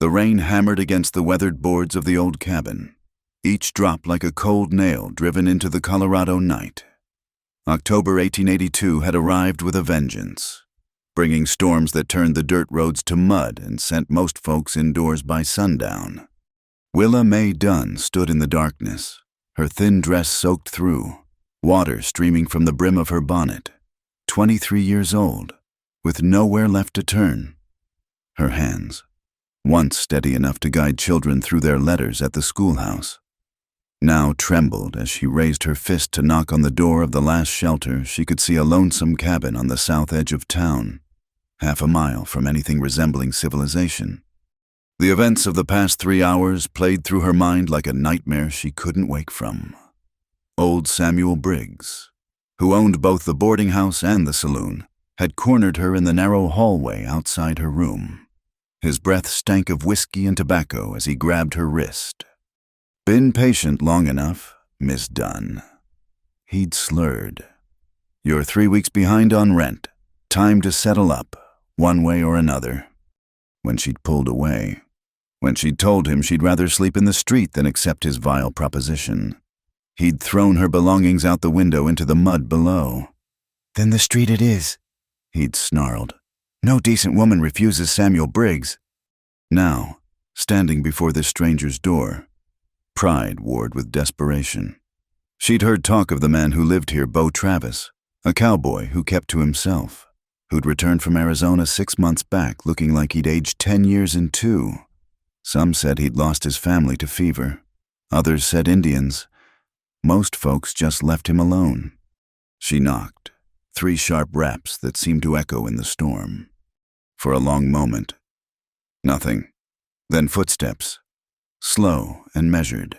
The rain hammered against the weathered boards of the old cabin, each drop like a cold nail driven into the Colorado night. October 1882 had arrived with a vengeance, bringing storms that turned the dirt roads to mud and sent most folks indoors by sundown. Willa Mae Dunn stood in the darkness, her thin dress soaked through, water streaming from the brim of her bonnet, 23 years old, with nowhere left to turn. Her hands, once steady enough to guide children through their letters at the schoolhouse, now trembled as she raised her fist to knock on the door of the last shelter she could see, a lonesome cabin on the south edge of town, half a mile from anything resembling civilization. The events of the past 3 hours played through her mind like a nightmare she couldn't wake from. Old Samuel Briggs, who owned both the boarding house and the saloon, had cornered her in the narrow hallway outside her room. His breath stank of whiskey and tobacco as he grabbed her wrist. "Been patient long enough, Miss Dunn." He'd slurred. "You're 3 weeks behind on rent. Time to settle up, one way or another." When she'd pulled away, when she'd told him she'd rather sleep in the street than accept his vile proposition, he'd thrown her belongings out the window into the mud below. "Then the street it is," he'd snarled. "No decent woman refuses Samuel Briggs." Now, standing before this stranger's door, pride warred with desperation. She'd heard talk of the man who lived here, Bo Travis, a cowboy who kept to himself, who'd returned from Arizona 6 months back looking like he'd aged 10 years in 2. Some said he'd lost his family to fever. Others said Indians. Most folks just left him alone. She knocked, 3 sharp raps that seemed to echo in the storm. For a long moment, nothing. Then footsteps, slow and measured.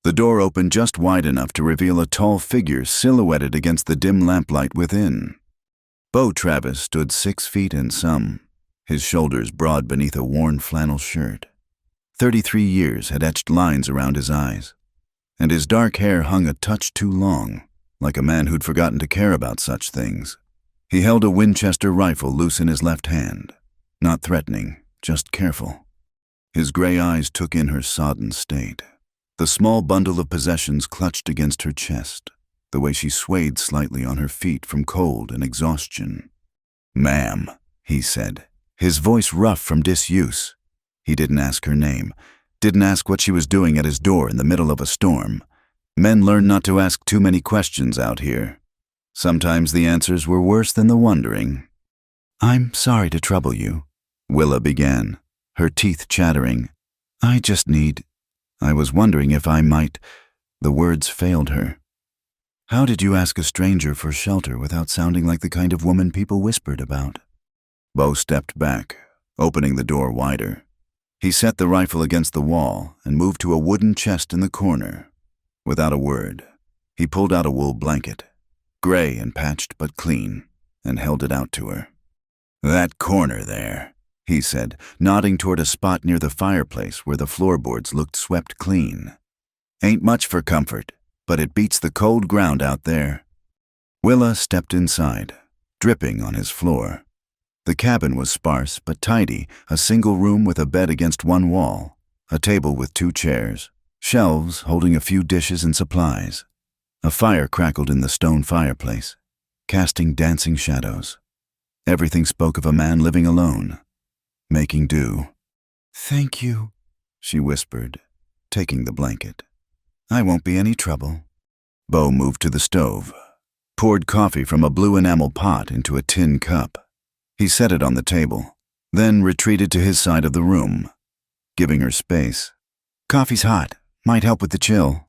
The door opened just wide enough to reveal a tall figure silhouetted against the dim lamplight within. Bo Travis stood 6 feet and some, his shoulders broad beneath a worn flannel shirt. 33 years had etched lines around his eyes, and his dark hair hung a touch too long, like a man who'd forgotten to care about such things. He held a Winchester rifle loose in his left hand, not threatening, just careful. His gray eyes took in her sodden state, the small bundle of possessions clutched against her chest, the way she swayed slightly on her feet from cold and exhaustion. "Ma'am," he said, his voice rough from disuse. He didn't ask her name, didn't ask what she was doing at his door in the middle of a storm. Men learn not to ask too many questions out here. Sometimes the answers were worse than the wondering. "I'm sorry to trouble you," Willa began, her teeth chattering. "I was wondering if I might—" The words failed her. "How did you ask a stranger for shelter without sounding like the kind of woman people whispered about?" Bo stepped back, opening the door wider. He set the rifle against the wall and moved to a wooden chest in the corner. Without a word, he pulled out a wool blanket, gray and patched but clean, and held it out to her. "That corner there," he said, nodding toward a spot near the fireplace where the floorboards looked swept clean. "Ain't much for comfort, but it beats the cold ground out there." Willa stepped inside, dripping on his floor. The cabin was sparse but tidy, a single room with a bed against one wall, a table with 2 chairs, shelves holding a few dishes and supplies. A fire crackled in the stone fireplace, casting dancing shadows. Everything spoke of a man living alone, making do. "Thank you," she whispered, taking the blanket. "I won't be any trouble." Bo moved to the stove, poured coffee from a blue enamel pot into a tin cup. He set it on the table, then retreated to his side of the room, giving her space. "Coffee's hot, might help with the chill."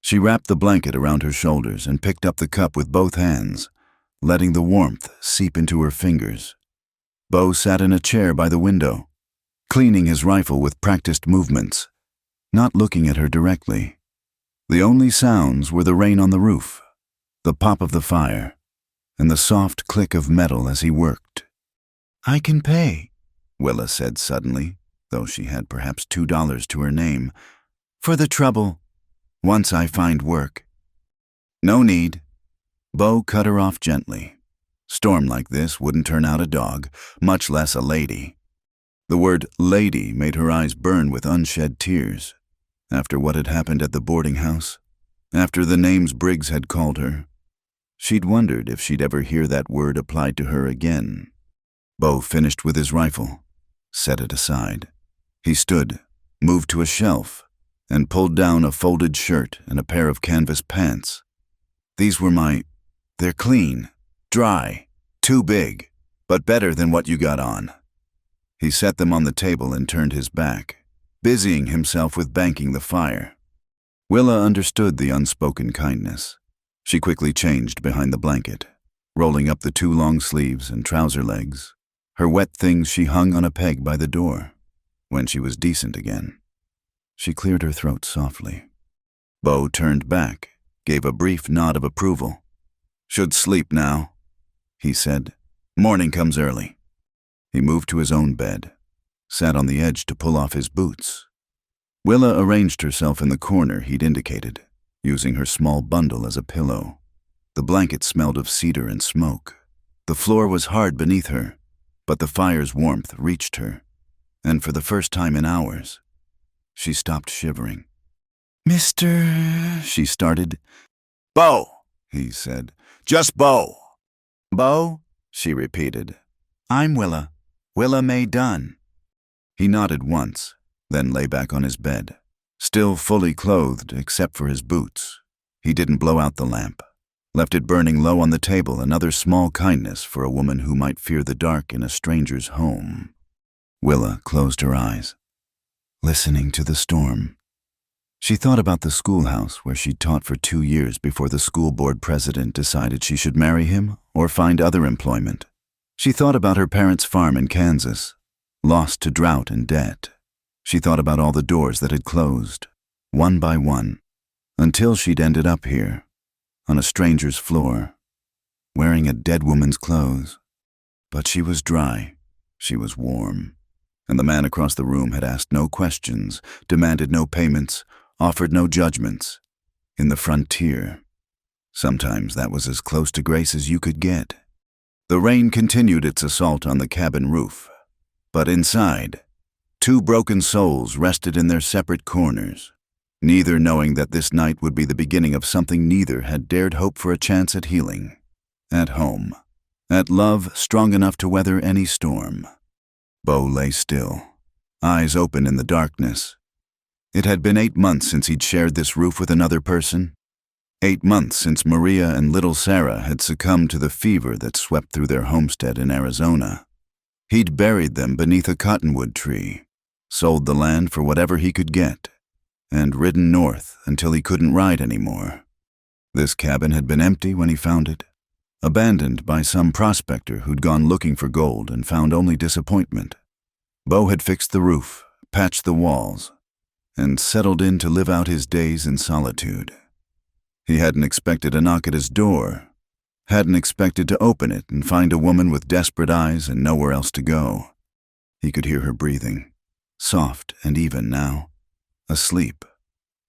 She wrapped the blanket around her shoulders and picked up the cup with both hands, letting the warmth seep into her fingers. Bo sat in a chair by the window, cleaning his rifle with practiced movements, not looking at her directly. The only sounds were the rain on the roof, the pop of the fire, and the soft click of metal as he worked. "I can pay," Willa said suddenly, though she had perhaps $2 to her name, "for the trouble, once I find work." "No need." Bo cut her off gently. Storm like this wouldn't turn out a dog, much less a lady. The word lady made her eyes burn with unshed tears. After what had happened at the boarding house, after the names Briggs had called her, she'd wondered if she'd ever hear that word applied to her again. Bo finished with his rifle, set it aside. He stood, moved to a shelf, and pulled down a folded shirt and a pair of canvas pants. These were they're clean, dry, too big, but better than what you got on. He set them on the table and turned his back, busying himself with banking the fire. Willa understood the unspoken kindness. She quickly changed behind the blanket, rolling up the 2 long sleeves and trouser legs. Her wet things she hung on a peg by the door. When she was decent again, she cleared her throat softly. Bo turned back, gave a brief nod of approval. "Should sleep now," he said. "Morning comes early." He moved to his own bed, sat on the edge to pull off his boots. Willa arranged herself in the corner he'd indicated, using her small bundle as a pillow. The blanket smelled of cedar and smoke. The floor was hard beneath her, but the fire's warmth reached her, and for the first time in hours, she stopped shivering. "Mr. she started. "Bo," he said. "Just Bo." "Bo?" she repeated. "I'm Willa. Willa Mae Dunn." He nodded once, then lay back on his bed, still fully clothed except for his boots. He didn't blow out the lamp, left it burning low on the table, another small kindness for a woman who might fear the dark in a stranger's home. Willa closed her eyes, listening to the storm. She thought about the schoolhouse where she'd taught for 2 years before the school board president decided she should marry him or find other employment. She thought about her parents' farm in Kansas, lost to drought and debt. She thought about all the doors that had closed, one by one, until she'd ended up here, on a stranger's floor, wearing a dead woman's clothes. But she was dry, she was warm, and the man across the room had asked no questions, demanded no payments, offered no judgments. In the frontier, sometimes that was as close to grace as you could get. The rain continued its assault on the cabin roof, but inside, 2 broken souls rested in their separate corners, neither knowing that this night would be the beginning of something neither had dared hope for a chance at healing. At home, at love strong enough to weather any storm. Bo lay still, eyes open in the darkness. It had been 8 months since he'd shared this roof with another person. 8 months since Maria and little Sarah had succumbed to the fever that swept through their homestead in Arizona. He'd buried them beneath a cottonwood tree, sold the land for whatever he could get, and ridden north until he couldn't ride anymore. This cabin had been empty when he found it, abandoned by some prospector who'd gone looking for gold and found only disappointment. Bo had fixed the roof, patched the walls, and settled in to live out his days in solitude. He hadn't expected a knock at his door, hadn't expected to open it and find a woman with desperate eyes and nowhere else to go. He could hear her breathing, soft and even now, asleep,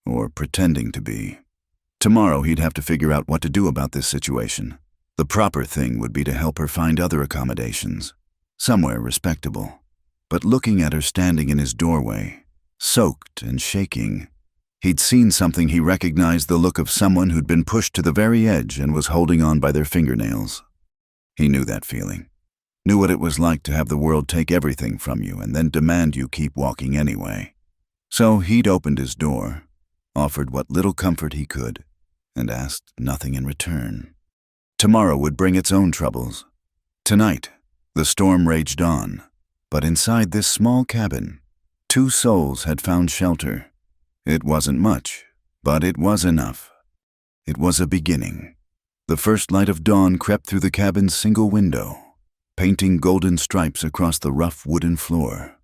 or pretending to be. Tomorrow he'd have to figure out what to do about this situation. The proper thing would be to help her find other accommodations, somewhere respectable. But looking at her standing in his doorway, soaked and shaking, he'd seen something he recognized, the look of someone who'd been pushed to the very edge and was holding on by their fingernails. He knew that feeling, knew what it was like to have the world take everything from you and then demand you keep walking anyway. So he'd opened his door, offered what little comfort he could, and asked nothing in return. Tomorrow would bring its own troubles. Tonight, the storm raged on, but inside this small cabin, 2 souls had found shelter. It wasn't much, but it was enough. It was a beginning. The first light of dawn crept through the cabin's single window, painting golden stripes across the rough wooden floor.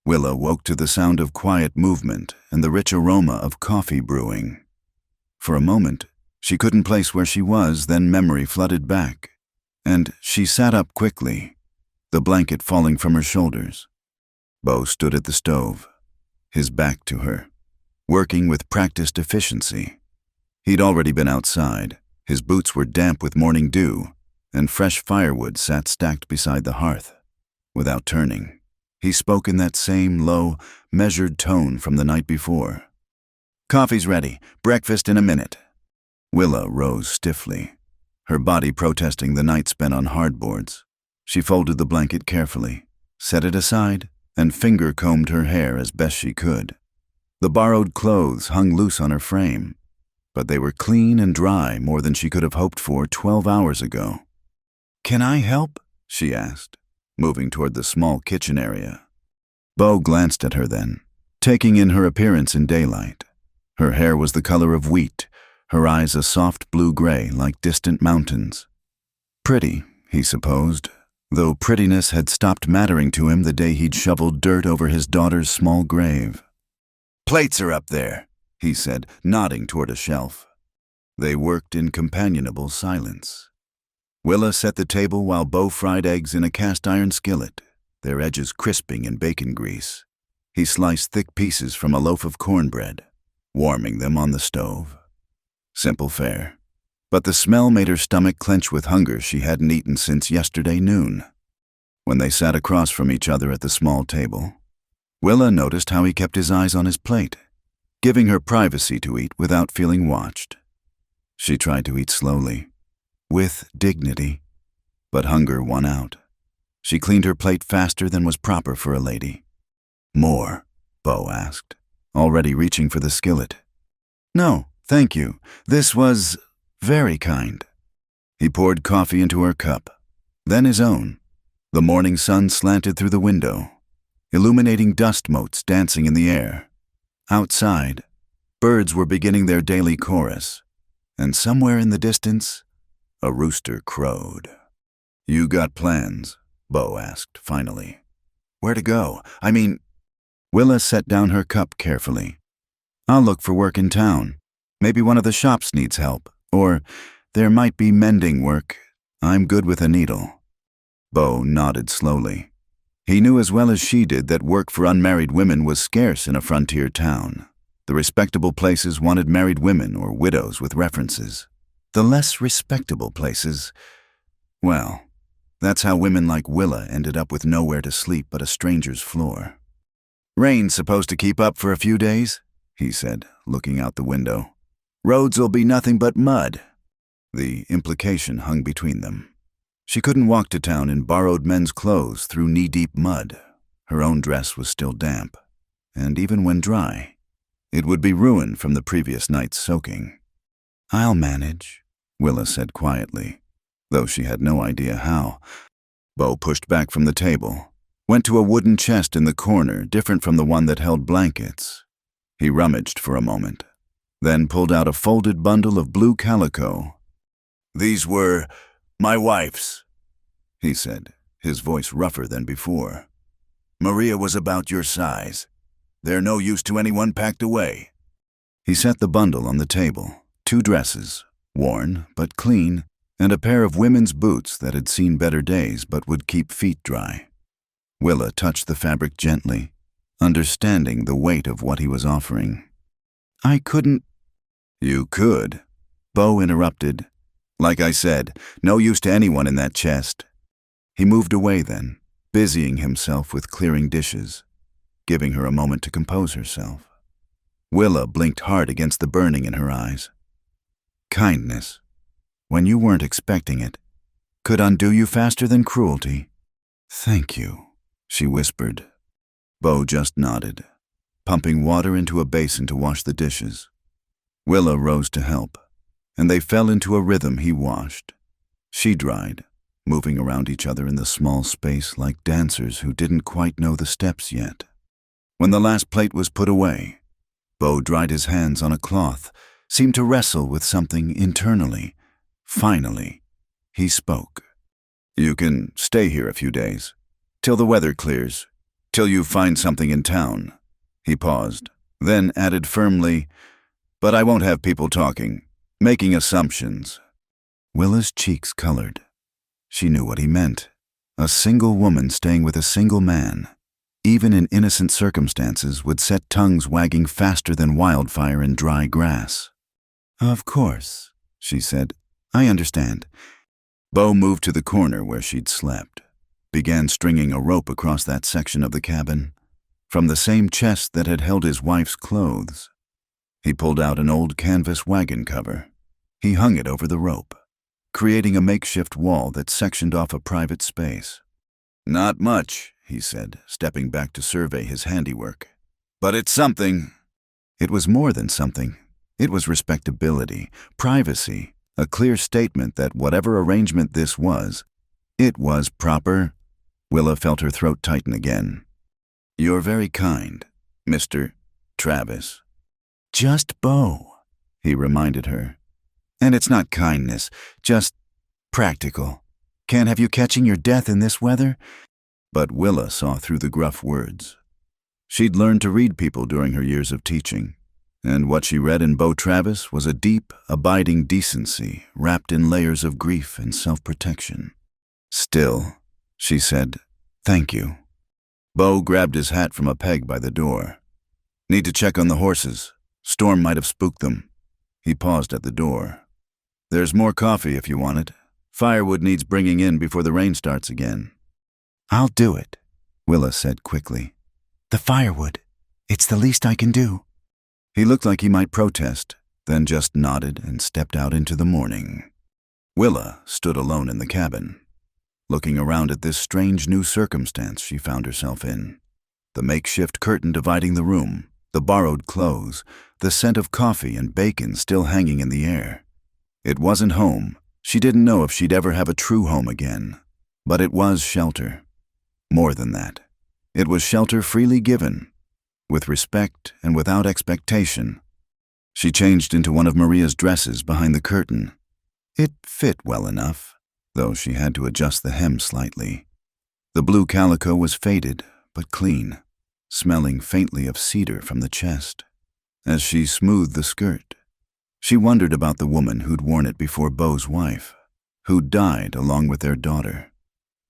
Willa woke to the sound of quiet movement and the rich aroma of coffee brewing. For a moment, she couldn't place where she was, then memory flooded back, and she sat up quickly, the blanket falling from her shoulders. Bo stood at the stove, his back to her, working with practiced efficiency. He'd already been outside. His boots were damp with morning dew, and fresh firewood sat stacked beside the hearth. Without turning, He spoke in that same low, measured tone from the night before. "Coffee's ready. Breakfast in a minute." Willa rose stiffly, her body protesting the night spent on hardboards. She folded the blanket carefully, set it aside, and finger-combed her hair as best she could. The borrowed clothes hung loose on her frame, but they were clean and dry more than she could have hoped for 12 hours ago. "Can I help?" she asked, moving toward the small kitchen area. Bo glanced at her then, taking in her appearance in daylight. Her hair was the color of wheat, her eyes a soft blue-gray like distant mountains. Pretty, he supposed, though prettiness had stopped mattering to him the day he'd shoveled dirt over his daughter's small grave. "Plates are up there," he said, nodding toward a shelf. They worked in companionable silence. Willa set the table while Bo fried eggs in a cast-iron skillet, their edges crisping in bacon grease. He sliced thick pieces from a loaf of cornbread, warming them on the stove. Simple fare. But the smell made her stomach clench with hunger she hadn't eaten since yesterday noon. When they sat across from each other at the small table, Willa noticed how he kept his eyes on his plate, giving her privacy to eat without feeling watched. She tried to eat slowly, with dignity, but hunger won out. She cleaned her plate faster than was proper for a lady. "More?" Bo asked, already reaching for the skillet. "No, thank you. This was very kind." He poured coffee into her cup, then his own. The morning sun slanted through the window, illuminating dust motes dancing in the air. Outside, birds were beginning their daily chorus, and somewhere in the distance, a rooster crowed. "You got plans?" Bo asked, finally. "Where to go? I mean—" Willa set down her cup carefully. "I'll look for work in town. Maybe one of the shops needs help. Or there might be mending work. I'm good with a needle." Bo nodded slowly. He knew as well as she did that work for unmarried women was scarce in a frontier town. The respectable places wanted married women or widows with references. The less respectable places, well, that's how women like Willa ended up with nowhere to sleep but a stranger's floor. "Rain's supposed to keep up for a few days," he said, looking out the window. "Roads'll be nothing but mud." The implication hung between them. She couldn't walk to town in borrowed men's clothes through knee-deep mud. Her own dress was still damp, and even when dry, it would be ruined from the previous night's soaking. "I'll manage," Willa said quietly, though she had no idea how. Bo pushed back from the table, went to a wooden chest in the corner, different from the one that held blankets. He rummaged for a moment, then pulled out a folded bundle of blue calico. "These were my wife's," he said, his voice rougher than before. "Maria was about your size. They're no use to anyone packed away." He set the bundle on the table, 2 dresses, worn but clean, and a pair of women's boots that had seen better days but would keep feet dry. Willa touched the fabric gently, understanding the weight of what he was offering. "I couldn't—" "You could," Bo interrupted. "Like I said, no use to anyone in that chest." He moved away then, busying himself with clearing dishes, giving her a moment to compose herself. Willa blinked hard against the burning in her eyes. Kindness, when you weren't expecting it, could undo you faster than cruelty. "Thank you," she whispered. Bo just nodded, pumping water into a basin to wash the dishes. Willa rose to help, and they fell into a rhythm he washed. She dried, moving around each other in the small space like dancers who didn't quite know the steps yet. When the last plate was put away, Bo dried his hands on a cloth, seemed to wrestle with something internally. Finally, he spoke. "You can stay here a few days, till the weather clears, till you find something in town." He paused, then added firmly, "But I won't have people talking, making assumptions." Willa's cheeks colored. She knew what he meant. A single woman staying with a single man, even in innocent circumstances, would set tongues wagging faster than wildfire in dry grass. "Of course," she said. "I understand." Bo moved to the corner where she'd slept. began stringing a rope across that section of the cabin, from the same chest that had held his wife's clothes. He pulled out an old canvas wagon cover. He hung it over the rope, creating a makeshift wall that sectioned off a private space. "Not much," he said, stepping back to survey his handiwork. "But it's something." It was more than something. It was respectability, privacy, a clear statement that whatever arrangement this was, it was proper. Willa felt her throat tighten again. "You're very kind, Mr. Travis." "Just Bo," he reminded her. "And it's not kindness, just practical. Can't have you catching your death in this weather." But Willa saw through the gruff words. She'd learned to read people during her years of teaching, and what she read in Bo Travis was a deep, abiding decency wrapped in layers of grief and self-protection. "Still," she said, "thank you." Bo grabbed his hat from a peg by the door. "Need to check on the horses. Storm might have spooked them." He paused at the door. "There's more coffee if you want it. Firewood needs bringing in before the rain starts again." "I'll do it," Willa said quickly. "The firewood. It's the least I can do." He looked like he might protest, then just nodded and stepped out into the morning. Willa stood alone in the cabin, looking around at this strange new circumstance she found herself in. The makeshift curtain dividing the room, the borrowed clothes, the scent of coffee and bacon still hanging in the air. It wasn't home. She didn't know if she'd ever have a true home again, but it was shelter. More than that, it was shelter freely given, with respect and without expectation. She changed into one of Maria's dresses behind the curtain. It fit well enough, though she had to adjust the hem slightly. The blue calico was faded, but clean, smelling faintly of cedar from the chest. As she smoothed the skirt, she wondered about the woman who'd worn it before Bo's wife, who'd died along with their daughter.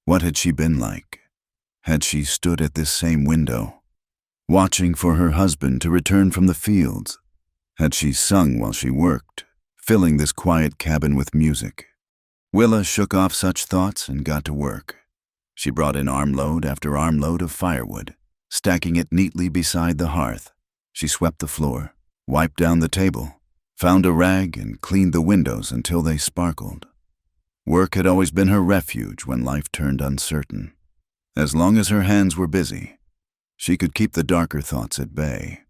What had she been like? Had she stood at this same window, watching for her husband to return from the fields? Had she sung while she worked, filling this quiet cabin with music? Willa shook off such thoughts and got to work. She brought in armload after armload of firewood, stacking it neatly beside the hearth. She swept the floor, wiped down the table, found a rag and cleaned the windows until they sparkled. Work had always been her refuge when life turned uncertain. As long as her hands were busy, she could keep the darker thoughts at bay.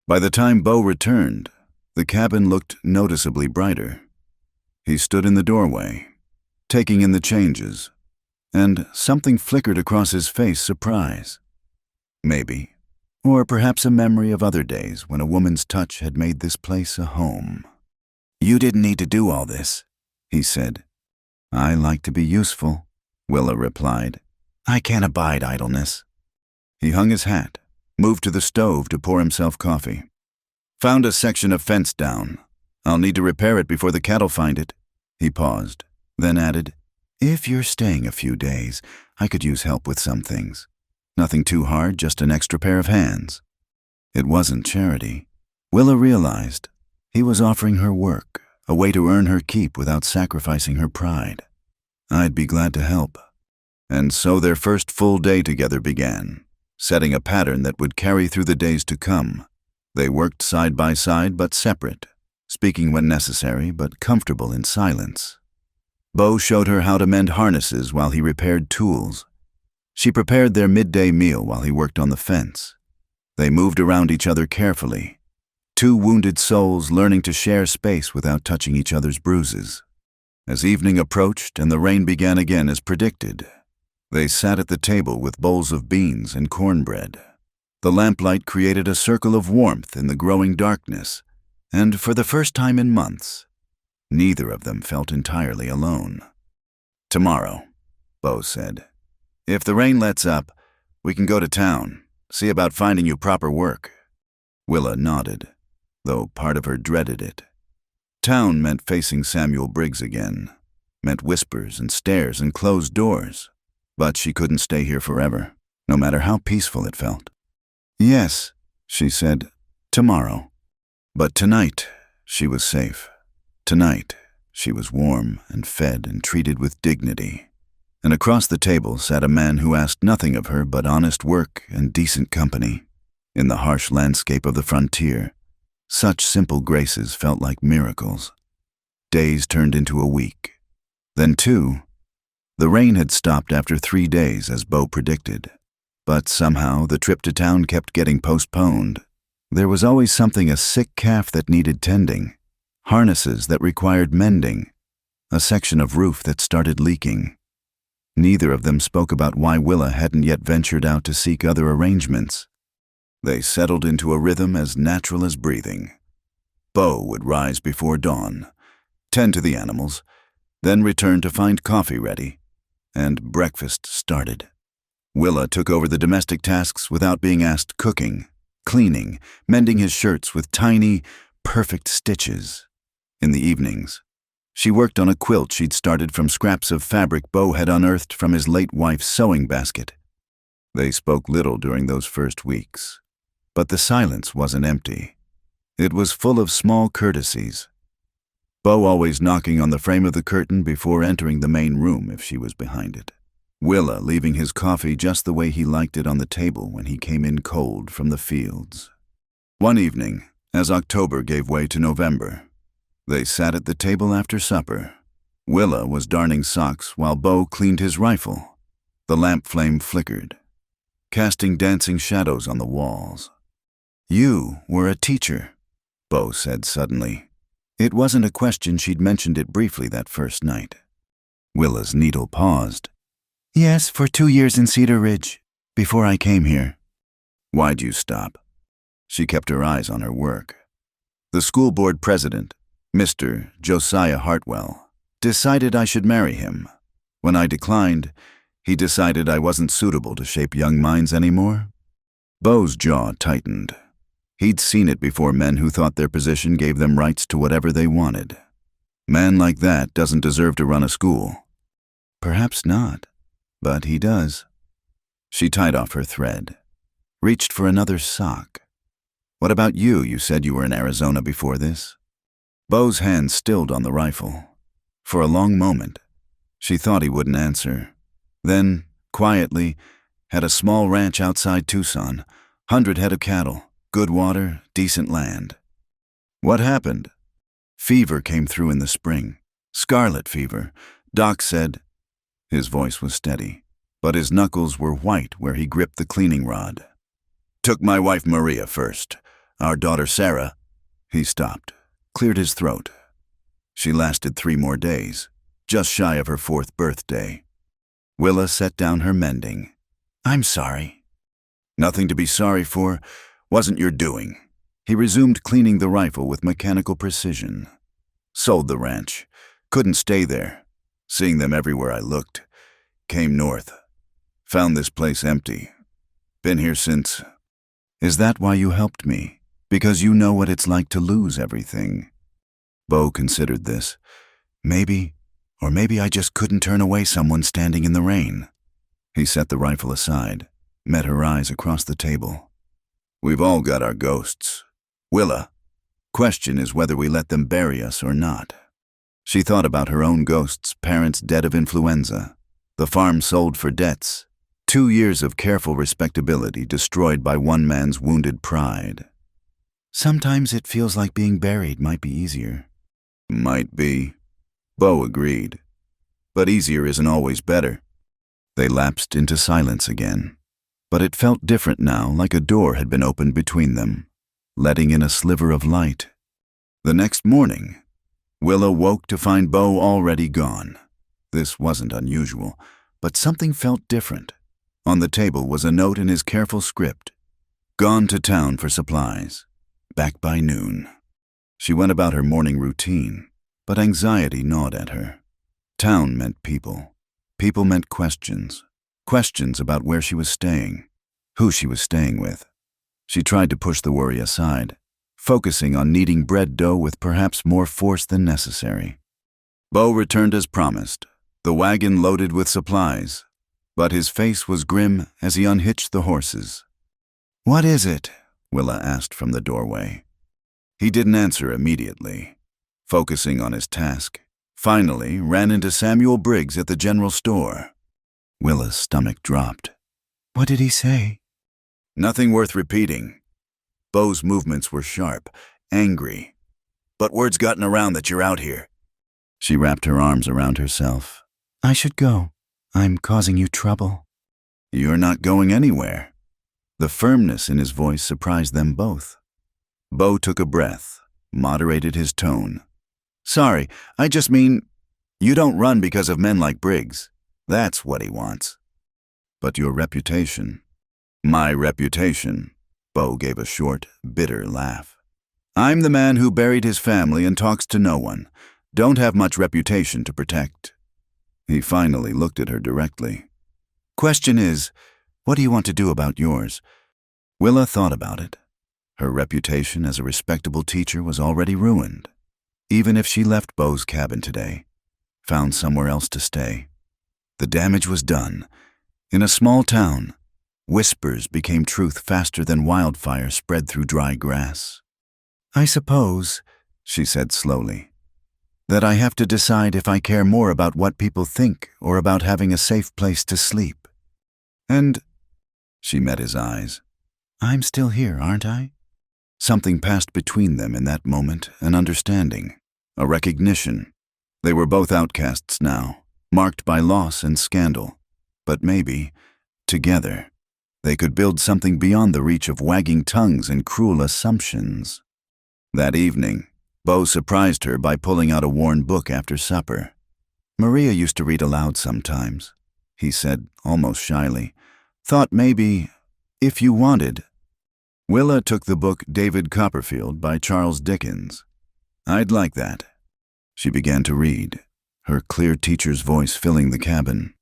By the time Bo returned, the cabin looked noticeably brighter. He stood in the doorway, taking in the changes, and something flickered across his face, surprise. Maybe, or perhaps a memory of other days when a woman's touch had made this place a home. "You didn't need to do all this," he said. "I like to be useful," Willa replied. "I can't abide idleness." He hung his hat, moved to the stove to pour himself coffee. "Found a section of fence down. I'll need to repair it before the cattle find it." He paused, then added, "If you're staying a few days, I could use help with some things. Nothing too hard, just an extra pair of hands." It wasn't charity. Willa realized he was offering her work, a way to earn her keep without sacrificing her pride. "I'd be glad to help." And so their first full day together began, setting a pattern that would carry through the days to come. They worked side by side but separate, speaking when necessary but comfortable in silence. Bo showed her how to mend harnesses while he repaired tools. She prepared their midday meal while he worked on the fence. They moved around each other carefully, two wounded souls learning to share space without touching each other's bruises. As evening approached and the rain began again as predicted, they sat at the table with bowls of beans and cornbread. The lamplight created a circle of warmth in the growing darkness, and for the first time in months, neither of them felt entirely alone. "Tomorrow," Bo said. "If the rain lets up, we can go to town, see about finding you proper work." Willa nodded, though part of her dreaded it. Town meant facing Samuel Briggs again, meant whispers and stares and closed doors. But she couldn't stay here forever, no matter how peaceful it felt. "Yes," she said, "tomorrow." But tonight, she was safe. Tonight, she was warm and fed and treated with dignity. and across the table sat a man who asked nothing of her but honest work and decent company. In the harsh landscape of the frontier, such simple graces felt like miracles. Days turned into a week, then 2. The rain had stopped after 3 days, as Bo predicted. But somehow the trip to town kept getting postponed. There was always something: a sick calf that needed tending, harnesses that required mending, a section of roof that started leaking. Neither of them spoke about why Willa hadn't yet ventured out to seek other arrangements. They settled into a rhythm as natural as breathing. Bo would rise before dawn, tend to the animals, then return to find coffee ready, and breakfast started. Willa took over the domestic tasks without being asked: cooking, cleaning, mending his shirts with tiny, perfect stitches. In the evenings, she worked on a quilt she'd started from scraps of fabric Bo had unearthed from his late wife's sewing basket. They spoke little during those first weeks, but the silence wasn't empty. It was full of small courtesies. Bo always knocking on the frame of the curtain before entering the main room if she was behind it. Willa leaving his coffee just the way he liked it on the table when he came in cold from the fields. One evening, as October gave way to November, they sat at the table after supper. Willa was darning socks while Bo cleaned his rifle. The lamp flame flickered, casting dancing shadows on the walls. "You were a teacher," Bo said suddenly. It wasn't a question. She'd mentioned it briefly that first night. Willa's needle paused. "Yes, for 2 years in Cedar Ridge, before I came here." "Why'd you stop?" She kept her eyes on her work. "The school board president, Mr. Josiah Hartwell, decided I should marry him. When I declined, he decided I wasn't suitable to shape young minds anymore." Bo's jaw tightened. He'd seen it before: men who thought their position gave them rights to whatever they wanted. Man like that doesn't deserve to run a school. Perhaps not, but he does. She tied off her thread, reached for another sock. "What about you? You said you were in Arizona before this." Bo's hand stilled on the rifle. For a long moment, she thought he wouldn't answer. Then, quietly, had a small ranch outside Tucson, 100 head of cattle, good water, decent land. "What happened?" "Fever came through in the spring. Scarlet fever. Doc said—" His voice was steady, but his knuckles were white where he gripped the cleaning rod. "Took my wife Maria first. Our daughter Sarah—" He stopped, cleared his throat. "She lasted 3 more days, just shy of her 4th birthday." Willa set down her mending. "I'm sorry." "Nothing to be sorry for. Wasn't your doing." He resumed cleaning the rifle with mechanical precision. "Sold the ranch. Couldn't stay there. Seeing them everywhere I looked. Came north. Found this place empty. Been here since." "Is that why you helped me? Because you know what it's like to lose everything?" Bo considered this. Maybe I just couldn't turn away someone standing in the rain." He set the rifle aside, met her eyes across the table. "We've all got our ghosts. Willa, question is whether we let them bury us or not." She thought about her own ghosts: parents dead of influenza, the farm sold for debts, 2 years of careful respectability destroyed by one man's wounded pride. "Sometimes it feels like being buried might be easier." "Might be," Bo agreed. "But easier isn't always better." They lapsed into silence again. But it felt different now, like a door had been opened between them, letting in a sliver of light. The next morning, Willa woke to find Bo already gone. This wasn't unusual, but something felt different. On the table was a note in his careful script: "Gone to town for supplies. Back by noon." She went about her morning routine, but anxiety gnawed at her. Town meant people. People meant questions. Questions about where she was staying, who she was staying with. She tried to push the worry aside, focusing on kneading bread dough with perhaps more force than necessary. Bo returned as promised, the wagon loaded with supplies, but his face was grim as he unhitched the horses. "What is it?" Willa asked from the doorway. He didn't answer immediately, focusing on his task. Finally, ran into Samuel Briggs at the general store. Willa's stomach dropped. What did he say? Nothing worth repeating. Beau's movements were sharp, angry. But word's gotten around that you're out here. She wrapped her arms around herself. I should go. I'm causing you trouble. You're not going anywhere. The firmness in his voice surprised them both. Beau took a breath, moderated his tone. Sorry, I just mean, you don't run because of men like Briggs. That's what he wants. But your reputation. My reputation. Beau gave a short, bitter laugh. I'm the man who buried his family and talks to no one. Don't have much reputation to protect. He finally looked at her directly. Question is, what do you want to do about yours? Willa thought about it. Her reputation as a respectable teacher was already ruined. Even if she left Beau's cabin today, found somewhere else to stay, the damage was done. In a small town, whispers became truth faster than wildfire spread through dry grass. I suppose, she said slowly, that I have to decide if I care more about what people think or about having a safe place to sleep. And, she met his eyes, I'm still here, aren't I? Something passed between them in that moment, an understanding, a recognition. They were both outcasts now, marked by loss and scandal. But maybe, together, they could build something beyond the reach of wagging tongues and cruel assumptions. That evening, Beau surprised her by pulling out a worn book after supper. Maria used to read aloud sometimes, he said almost shyly. Thought maybe, if you wanted. Willa took the book David Copperfield by Charles Dickens. I'd like that. She began to read, her clear teacher's voice filling the cabin.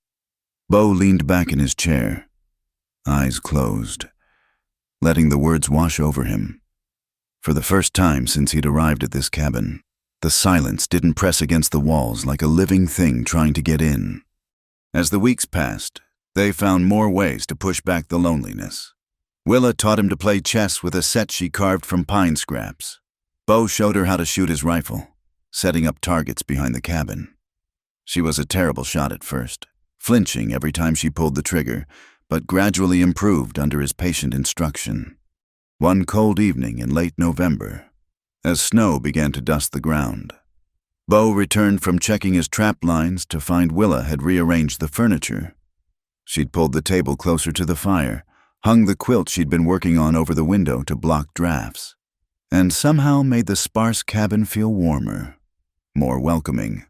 Beau leaned back in his chair, eyes closed, letting the words wash over him. For the first time since he'd arrived at this cabin, the silence didn't press against the walls like a living thing trying to get in. As the weeks passed, they found more ways to push back the loneliness. Willa taught him to play chess with a set she carved from pine scraps. Beau showed her how to shoot his rifle, setting up targets behind the cabin. She was a terrible shot at first, flinching every time she pulled the trigger, but gradually improved under his patient instruction. One cold evening in late November, as snow began to dust the ground, Beau returned from checking his trap lines to find Willa had rearranged the furniture. She'd pulled the table closer to the fire, hung the quilt she'd been working on over the window to block drafts, and somehow made the sparse cabin feel warmer, more welcoming.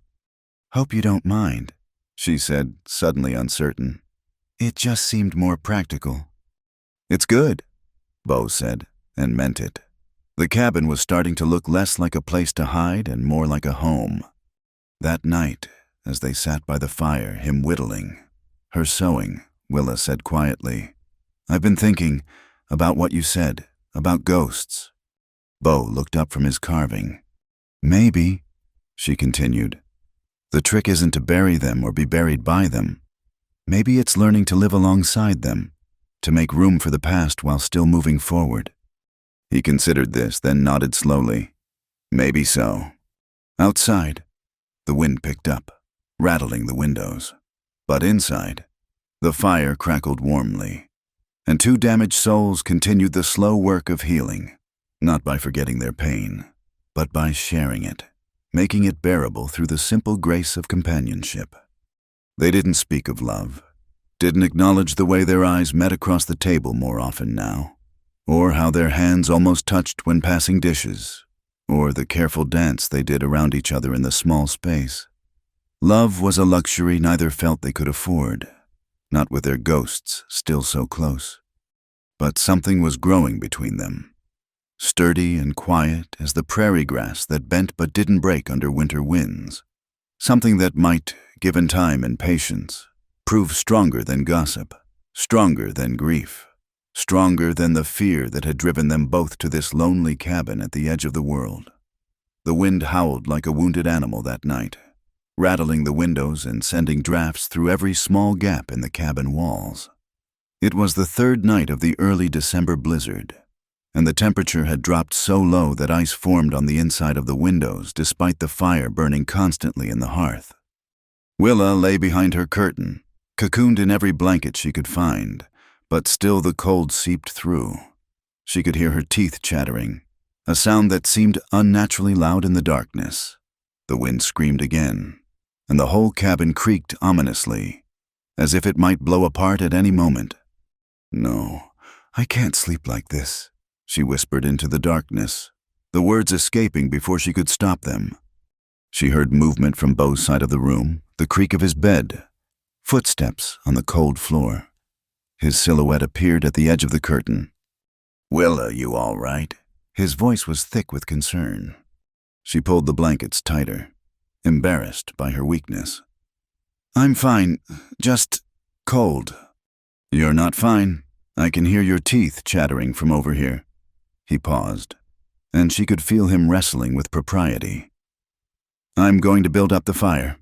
Hope you don't mind, she said, suddenly uncertain. It just seemed more practical. It's good, Beau said, and meant it. The cabin was starting to look less like a place to hide and more like a home. That night, as they sat by the fire, him whittling, her sewing, Willa said quietly, I've been thinking about what you said, about ghosts. Beau looked up from his carving. Maybe, she continued, the trick isn't to bury them or be buried by them. Maybe it's learning to live alongside them, to make room for the past while still moving forward. He considered this, then nodded slowly. Maybe so. Outside, the wind picked up, rattling the windows. But inside, the fire crackled warmly, and two damaged souls continued the slow work of healing, not by forgetting their pain, but by sharing it, making it bearable through the simple grace of companionship. They didn't speak of love, didn't acknowledge the way their eyes met across the table more often now, or how their hands almost touched when passing dishes, or the careful dance they did around each other in the small space. Love was a luxury neither felt they could afford, not with their ghosts still so close. But something was growing between them, sturdy and quiet as the prairie grass that bent but didn't break under winter winds. Something that might, given time and patience, prove stronger than gossip, stronger than grief, stronger than the fear that had driven them both to this lonely cabin at the edge of the world. The wind howled like a wounded animal that night, rattling the windows and sending drafts through every small gap in the cabin walls. It was the third night of the early December blizzard, and the temperature had dropped so low that ice formed on the inside of the windows despite the fire burning constantly in the hearth. Willa lay behind her curtain, cocooned in every blanket she could find, but still the cold seeped through. She could hear her teeth chattering, a sound that seemed unnaturally loud in the darkness. The wind screamed again, and the whole cabin creaked ominously, as if it might blow apart at any moment. "No, I can't sleep like this," she whispered into the darkness, the words escaping before she could stop them. She heard movement from Beau's side of the room, the creak of his bed, footsteps on the cold floor. His silhouette appeared at the edge of the curtain. "Willa, you all right?" His voice was thick with concern. She pulled the blankets tighter, embarrassed by her weakness. "I'm fine, just cold." "You're not fine. I can hear your teeth chattering from over here." He paused, and she could feel him wrestling with propriety. "I'm going to build up the fire."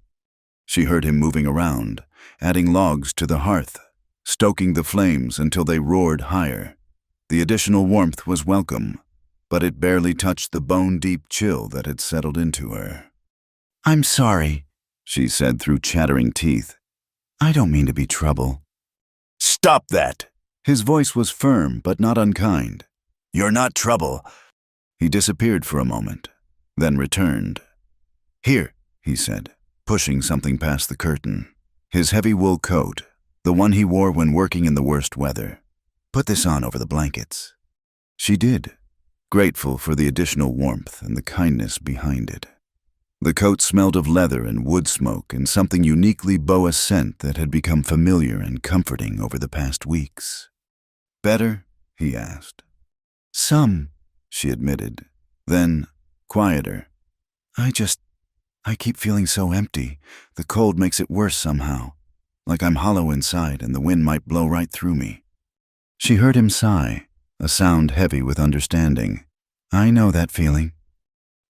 She heard him moving around, adding logs to the hearth, stoking the flames until they roared higher. The additional warmth was welcome, but it barely touched the bone-deep chill that had settled into her. "I'm sorry," she said through chattering teeth. "I don't mean to be trouble." "Stop that!" His voice was firm but not unkind. "You're not trouble." He disappeared for a moment, then returned. "Here," he said, pushing something past the curtain. His heavy wool coat, the one he wore when working in the worst weather. "Put this on over the blankets." She did, grateful for the additional warmth and the kindness behind it. The coat smelled of leather and wood smoke and something uniquely Beau scent that had become familiar and comforting over the past weeks. "Better?" he asked. "Some," she admitted. Then, quieter. I keep feeling so empty. The cold makes it worse somehow. Like I'm hollow inside and the wind might blow right through me." She heard him sigh, a sound heavy with understanding. "I know that feeling."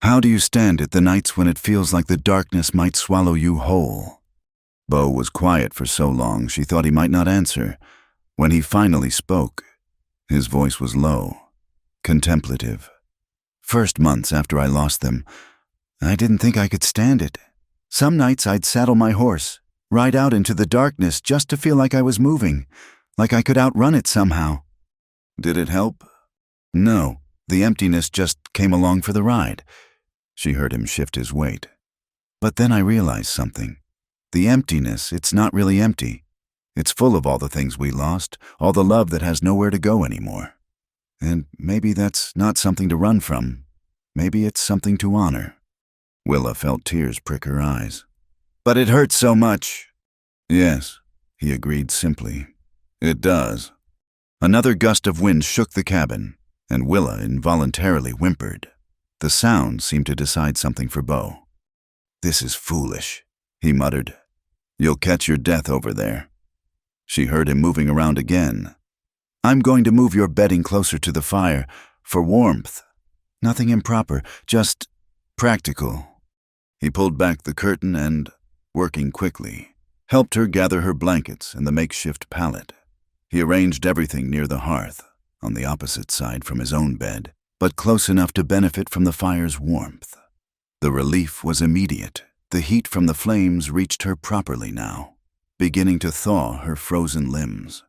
"How do you stand it the nights when it feels like the darkness might swallow you whole?" Beau was quiet for so long she thought he might not answer. When he finally spoke, his voice was low, contemplative. "First months after I lost them, I didn't think I could stand it. Some nights I'd saddle my horse, ride out into the darkness just to feel like I was moving, like I could outrun it somehow." "Did it help?" "No, the emptiness just came along for the ride." She heard him shift his weight. "But then I realized something. The emptiness, it's not really empty. It's full of all the things we lost, all the love that has nowhere to go anymore. And maybe that's not something to run from. Maybe it's something to honor." Willa felt tears prick her eyes. "But it hurts so much." "Yes," he agreed simply. "It does." Another gust of wind shook the cabin, and Willa involuntarily whimpered. The sound seemed to decide something for Beau. "This is foolish," he muttered. "You'll catch your death over there." She heard him moving around again. "I'm going to move your bedding closer to the fire, for warmth. Nothing improper, just practical." He pulled back the curtain and, working quickly, helped her gather her blankets and the makeshift pallet. He arranged everything near the hearth, on the opposite side from his own bed, but close enough to benefit from the fire's warmth. The relief was immediate. The heat from the flames reached her properly now, beginning to thaw her frozen limbs.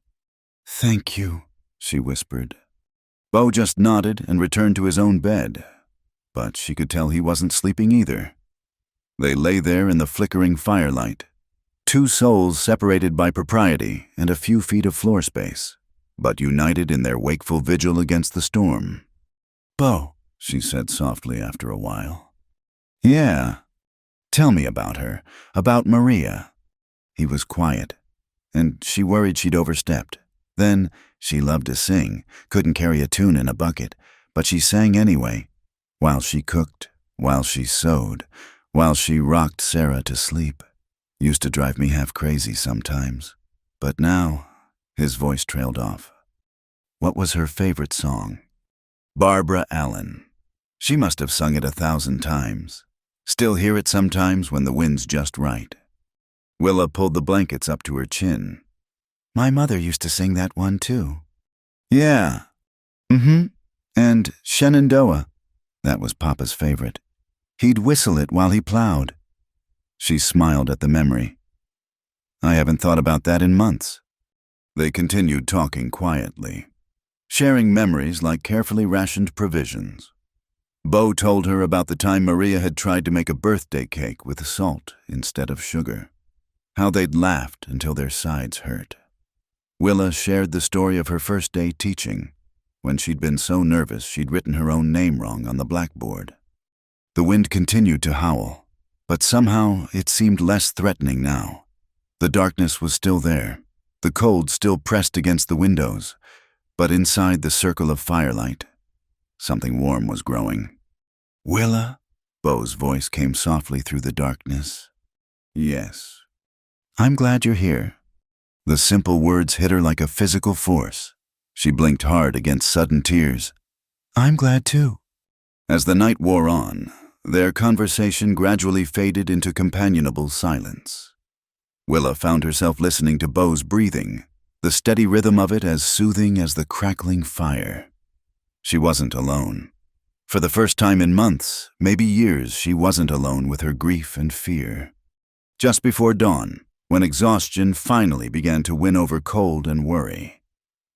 "Thank you," she whispered. Beau just nodded and returned to his own bed, but she could tell he wasn't sleeping either. They lay there in the flickering firelight, two souls separated by propriety and a few feet of floor space, but united in their wakeful vigil against the storm. "Beau," she said softly after a while. "Yeah. Tell me about her, about Maria." He was quiet, and she worried she'd overstepped. Then, she loved to sing, couldn't carry a tune in a bucket, but she sang anyway, while she cooked, while she sewed, while she rocked Sarah to sleep. Used to drive me half crazy sometimes. But now, his voice trailed off. What was her favorite song? Barbara Allen. She must have sung it 1,000 times. Still hear it sometimes when the wind's just right. Willa pulled the blankets up to her chin. "My mother used to sing that one too." "Yeah. And Shenandoah. That was Papa's favorite. He'd whistle it while he plowed." She smiled at the memory. I haven't thought about that in months." They continued talking quietly, sharing memories like carefully rationed provisions. Bo told her about the time Maria had tried to make a birthday cake with salt instead of sugar, how they'd laughed until their sides hurt. Willa shared the story of her first day teaching, when she'd been so nervous she'd written her own name wrong on the blackboard. The wind continued to howl, but somehow it seemed less threatening now. The darkness was still there, the cold still pressed against the windows, but inside the circle of firelight, something warm was growing. "Willa?" Bo's voice came softly through the darkness. "Yes." "I'm glad you're here." The simple words hit her like a physical force. She blinked hard against sudden tears. "I'm glad too." As the night wore on, their conversation gradually faded into companionable silence. Willa found herself listening to Bo's breathing, the steady rhythm of it as soothing as the crackling fire. She wasn't alone. For the first time in months, maybe years, she wasn't alone with her grief and fear. Just before dawn, when exhaustion finally began to win over cold and worry,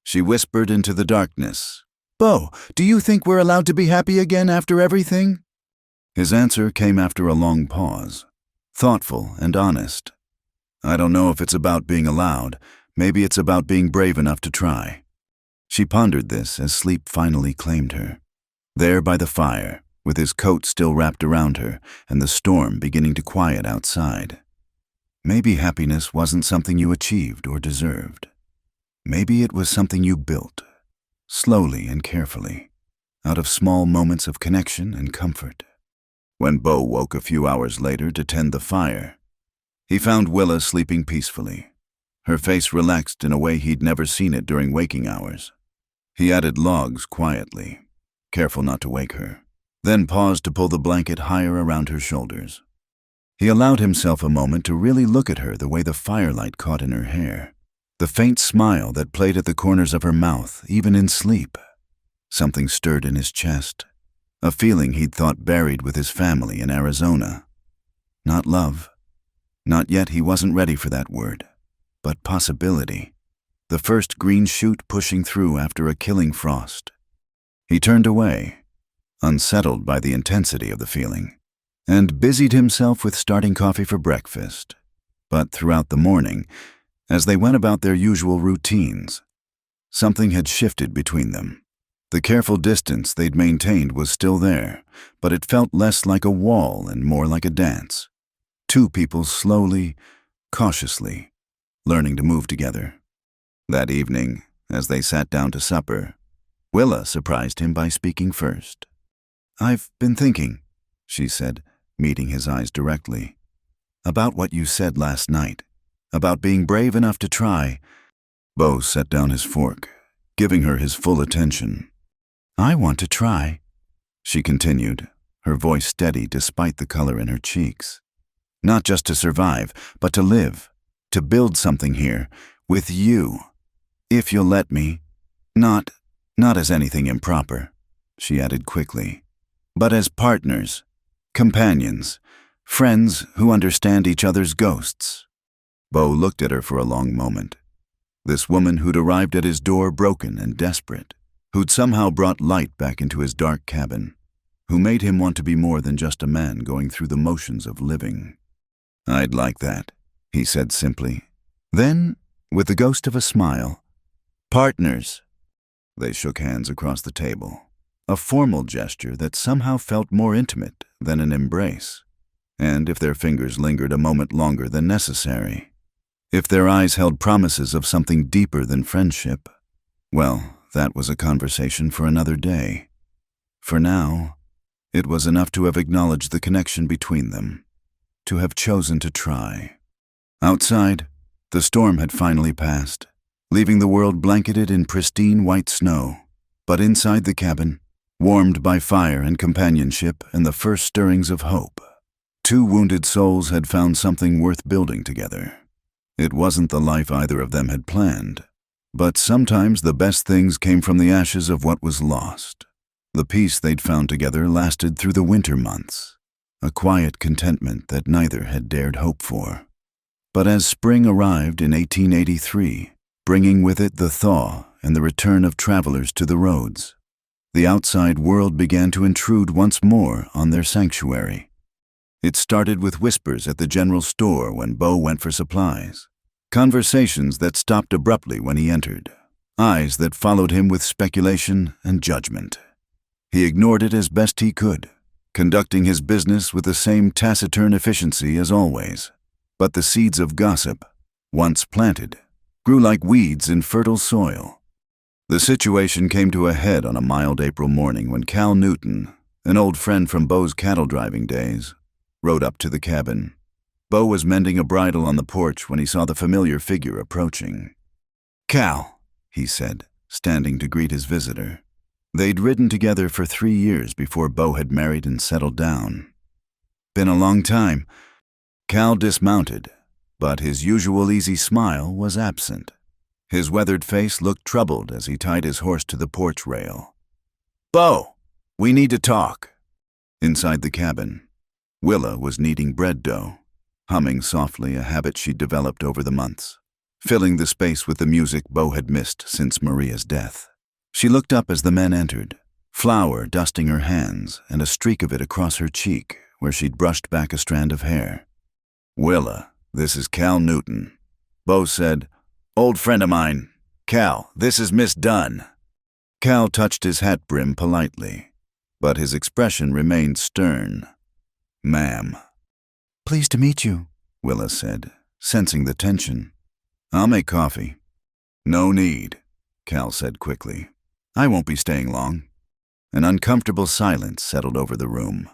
she whispered into the darkness, "Bo, do you think we're allowed to be happy again after everything?" His answer came after a long pause, thoughtful and honest. "I don't know if it's about being allowed. Maybe it's about being brave enough to try." She pondered this as sleep finally claimed her. There by the fire, with his coat still wrapped around her and the storm beginning to quiet outside. Maybe happiness wasn't something you achieved or deserved. Maybe it was something you built, slowly and carefully, out of small moments of connection and comfort. When Bo woke a few hours later to tend the fire, he found Willa sleeping peacefully, her face relaxed in a way he'd never seen it during waking hours. He added logs quietly, careful not to wake her, then paused to pull the blanket higher around her shoulders. He allowed himself a moment to really look at her the way the firelight caught in her hair, the faint smile that played at the corners of her mouth even in sleep. Something stirred in his chest, a feeling he'd thought buried with his family in Arizona. Not love. Not yet, he wasn't ready for that word, but possibility. The first green shoot pushing through after a killing frost. He turned away, unsettled by the intensity of the feeling, and busied himself with starting coffee for breakfast. But throughout the morning, as they went about their usual routines, something had shifted between them. The careful distance they'd maintained was still there, but it felt less like a wall and more like a dance. Two people slowly, cautiously, learning to move together. That evening, as they sat down to supper, Willa surprised him by speaking first. "I've been thinking," she said, meeting his eyes directly, "about what you said last night, about being brave enough to try." Bo set down his fork, giving her his full attention. "I want to try," she continued, her voice steady despite the color in her cheeks. "Not just to survive, but to live, to build something here, with you. If you'll let me. Not as anything improper," she added quickly, "but as partners, companions, friends who understand each other's ghosts." Bo looked at her for a long moment. This woman who'd arrived at his door broken and desperate, who'd somehow brought light back into his dark cabin, who made him want to be more than just a man going through the motions of living. "I'd like that," he said simply. Then, with the ghost of a smile, "Partners." They shook hands across the table, a formal gesture that somehow felt more intimate than an embrace. And if their fingers lingered a moment longer than necessary, if their eyes held promises of something deeper than friendship, well, that was a conversation for another day. For now, it was enough to have acknowledged the connection between them, to have chosen to try. Outside, the storm had finally passed, leaving the world blanketed in pristine white snow. But inside the cabin, warmed by fire and companionship and the first stirrings of hope, two wounded souls had found something worth building together. It wasn't the life either of them had planned, but sometimes the best things came from the ashes of what was lost. The peace they'd found together lasted through the winter months, a quiet contentment that neither had dared hope for. But as spring arrived in 1883, bringing with it the thaw and the return of travelers to the roads, the outside world began to intrude once more on their sanctuary. It started with whispers at the general store when Beau went for supplies, conversations that stopped abruptly when he entered, eyes that followed him with speculation and judgment. He ignored it as best he could, conducting his business with the same taciturn efficiency as always. But the seeds of gossip, once planted, grew like weeds in fertile soil. The situation came to a head on a mild April morning when Cal Newton, an old friend from Beau's cattle driving days, rode up to the cabin. Beau was mending a bridle on the porch when he saw the familiar figure approaching. "Cal," he said, standing to greet his visitor. They'd ridden together for 3 years before Beau had married and settled down. "Been a long time." Cal dismounted, but his usual easy smile was absent. His weathered face looked troubled as he tied his horse to the porch rail. "Beau, we need to talk." Inside the cabin, Willa was kneading bread dough, humming softly, a habit she'd developed over the months, filling the space with the music Beau had missed since Maria's death. She looked up as the men entered, flour dusting her hands and a streak of it across her cheek where she'd brushed back a strand of hair. "Willa, this is Cal Newton." Beau said, "Old friend of mine. Cal, this is Miss Dunn." Cal touched his hat brim politely, but his expression remained stern. "Ma'am." "Pleased to meet you," Willa said, sensing the tension. "I'll make coffee." "No need," Cal said quickly. "I won't be staying long." An uncomfortable silence settled over the room.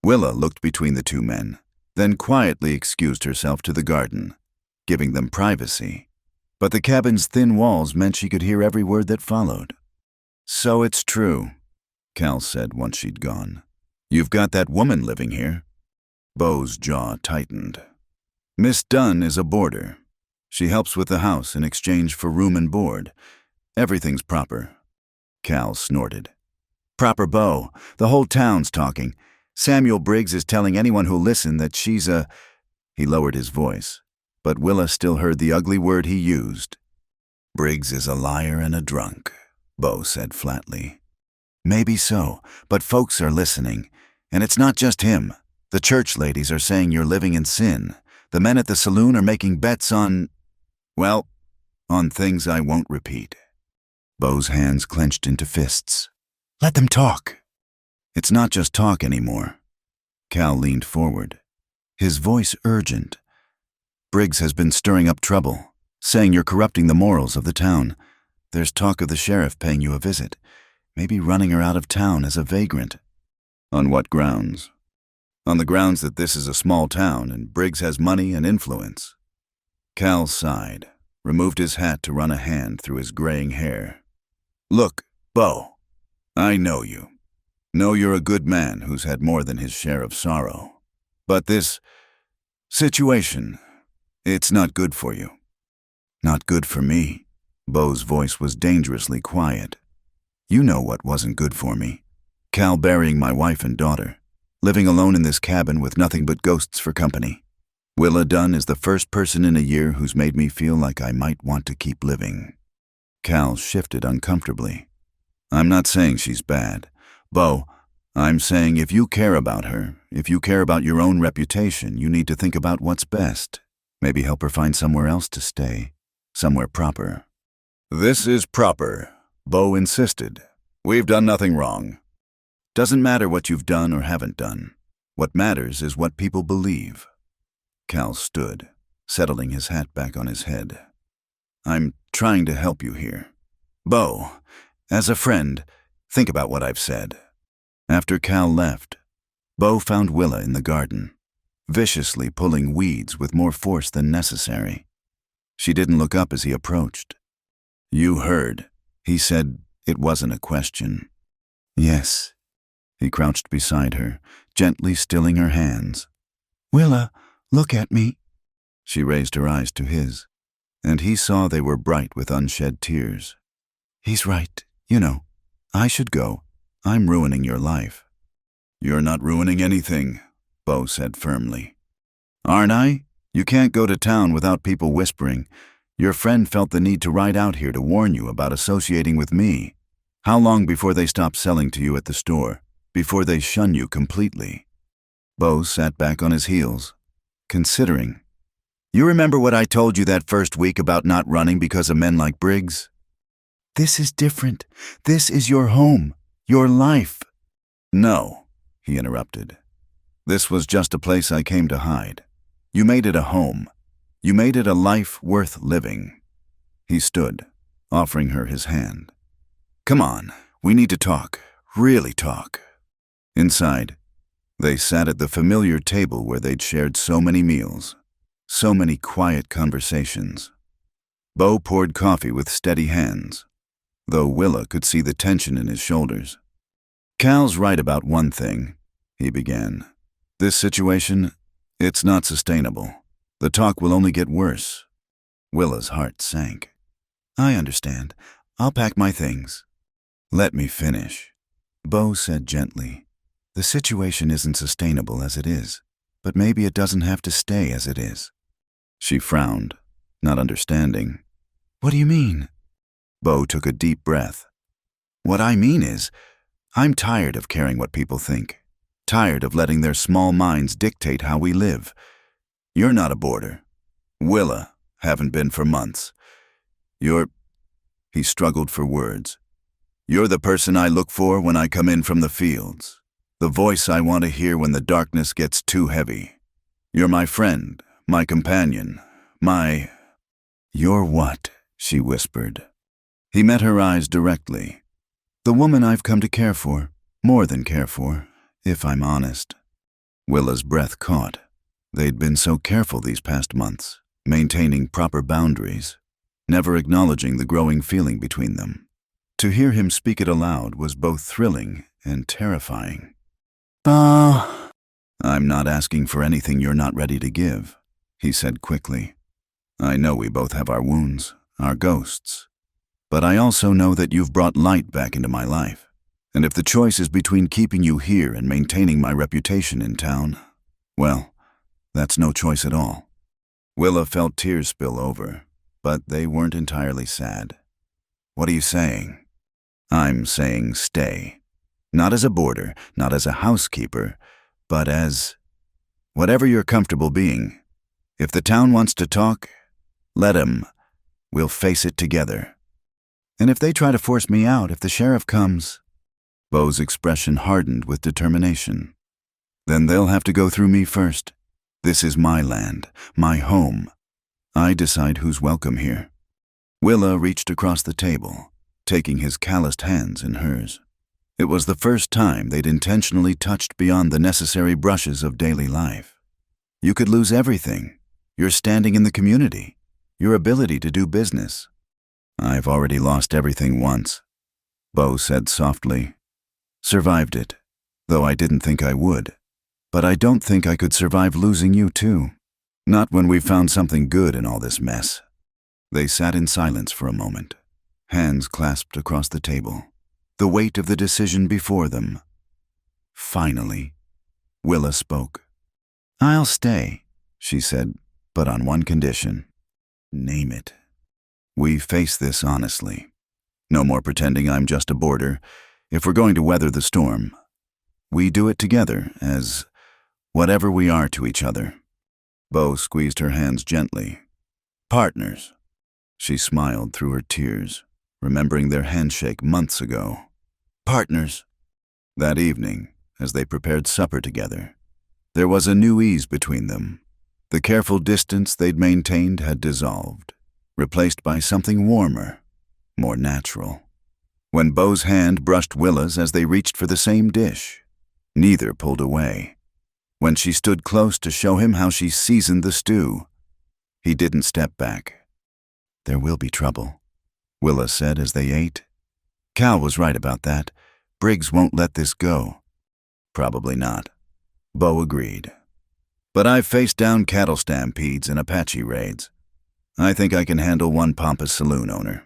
Willa looked between the two men, then quietly excused herself to the garden, giving them privacy. But the cabin's thin walls meant she could hear every word that followed. "So it's true," Cal said once she'd gone. "You've got that woman living here." Beau's jaw tightened. "Miss Dunn is a boarder. She helps with the house in exchange for room and board. Everything's proper." Cal snorted. "Proper, Beau. The whole town's talking. Samuel Briggs is telling anyone who'll listen that she's a—" He lowered his voice, but Willa still heard the ugly word he used. "Briggs is a liar and a drunk," Beau said flatly. "Maybe so, but folks are listening. And it's not just him. The church ladies are saying you're living in sin. The men at the saloon are making bets on, well, on things I won't repeat." Beau's hands clenched into fists. "Let them talk." "It's not just talk anymore." Cal leaned forward, his voice urgent. "Briggs has been stirring up trouble, saying you're corrupting the morals of the town. There's talk of the sheriff paying you a visit, maybe running her out of town as a vagrant." "On what grounds?" "On the grounds that this is a small town and Briggs has money and influence." Cal sighed, removed his hat to run a hand through his graying hair. "Look, Beau, I know you. Know you're a good man who's had more than his share of sorrow. But this situation, it's not good for you." "Not good for me." Beau's voice was dangerously quiet. "You know what wasn't good for me. Cal burying my wife and daughter, living alone in this cabin with nothing but ghosts for company. Willa Dunn is the first person in a year who's made me feel like I might want to keep living." Cal shifted uncomfortably. "I'm not saying she's bad. Beau, I'm saying if you care about her, if you care about your own reputation, you need to think about what's best. Maybe help her find somewhere else to stay, somewhere proper." "This is proper," Beau insisted. "We've done nothing wrong." "Doesn't matter what you've done or haven't done. What matters is what people believe." Cal stood, settling his hat back on his head. "I'm trying to help you here. Beau, as a friend, think about what I've said." After Cal left, Beau found Willa in the garden, viciously pulling weeds with more force than necessary. She didn't look up as he approached. "You heard," he said. It wasn't a question. "Yes." He crouched beside her, gently stilling her hands. "Willa, look at me." She raised her eyes to his, and he saw they were bright with unshed tears. "He's right. You know, I should go. I'm ruining your life." "You're not ruining anything," Beau said firmly. "Aren't I?" You can't go to town without people whispering. Your friend felt the need to ride out here to warn you about associating with me. How long before they stop selling to you at the store? Before they shun you completely?" Bo sat back on his heels, considering. "You remember what I told you that first week about not running because of men like Briggs? This is different. This is your home, your life." "No," he interrupted. "This was just a place I came to hide. You made it a home. You made it a life worth living." He stood, offering her his hand. "Come on, we need to talk, really talk." Inside, they sat at the familiar table where they'd shared so many meals, so many quiet conversations. Bo poured coffee with steady hands, though Willa could see the tension in his shoulders. "Cal's right about one thing," he began. "This situation, it's not sustainable. The talk will only get worse." Willa's heart sank. "I understand. I'll pack my things." "Let me finish," Bo said gently. "The situation isn't sustainable as it is, but maybe it doesn't have to stay as it is." She frowned, not understanding. "What do you mean?" Bo took a deep breath. "What I mean is, I'm tired of caring what people think. Tired of letting their small minds dictate how we live. You're not a boarder. Willa, haven't been for months. You're—" he struggled for words. "You're the person I look for when I come in from the fields. The voice I want to hear when the darkness gets too heavy. You're my friend, my companion, my—" "You're what?" she whispered. He met her eyes directly. "The woman I've come to care for, more than care for, if I'm honest." Willa's breath caught. They'd been so careful these past months, maintaining proper boundaries, never acknowledging the growing feeling between them. To hear him speak it aloud was both thrilling and terrifying. "I'm not asking for anything you're not ready to give," he said quickly. "I know we both have our wounds, our ghosts. But I also know that you've brought light back into my life. And if the choice is between keeping you here and maintaining my reputation in town, well, that's no choice at all." Willa felt tears spill over, but they weren't entirely sad. "What are you saying?" "I'm saying stay. Not as a boarder, not as a housekeeper, but as whatever you're comfortable being. If the town wants to talk, let 'em. We'll face it together." "And if they try to force me out, if the sheriff comes—" Bo's expression hardened with determination. "Then they'll have to go through me first. This is my land, my home. I decide who's welcome here." Willa reached across the table, taking his calloused hands in hers. It was the first time they'd intentionally touched beyond the necessary brushes of daily life. You could lose everything: your standing in the community, your ability to do business. "I've already lost everything once," Bo said softly. "Survived it, though I didn't think I would. But I don't think I could survive losing you too. Not when we found something good in all this mess." They sat in silence for a moment, hands clasped across the table, the weight of the decision before them. Finally, Willa spoke. "I'll stay," she said, "but on one condition." "Name it." "We face this honestly. No more pretending I'm just a boarder. If we're going to weather the storm, we do it together as whatever we are to each other." Bo squeezed her hands gently. "Partners." She smiled through her tears, remembering their handshake months ago. "Partners." That evening, as they prepared supper together, there was a new ease between them. The careful distance they'd maintained had dissolved, replaced by something warmer, more natural. When Bo's hand brushed Willa's as they reached for the same dish, neither pulled away. When she stood close to show him how she seasoned the stew, he didn't step back. "There will be trouble," Willa said as they ate. "Cal was right about that. Briggs won't let this go." "Probably not," Bo agreed. "But I've faced down cattle stampedes and Apache raids. I think I can handle one pompous saloon owner.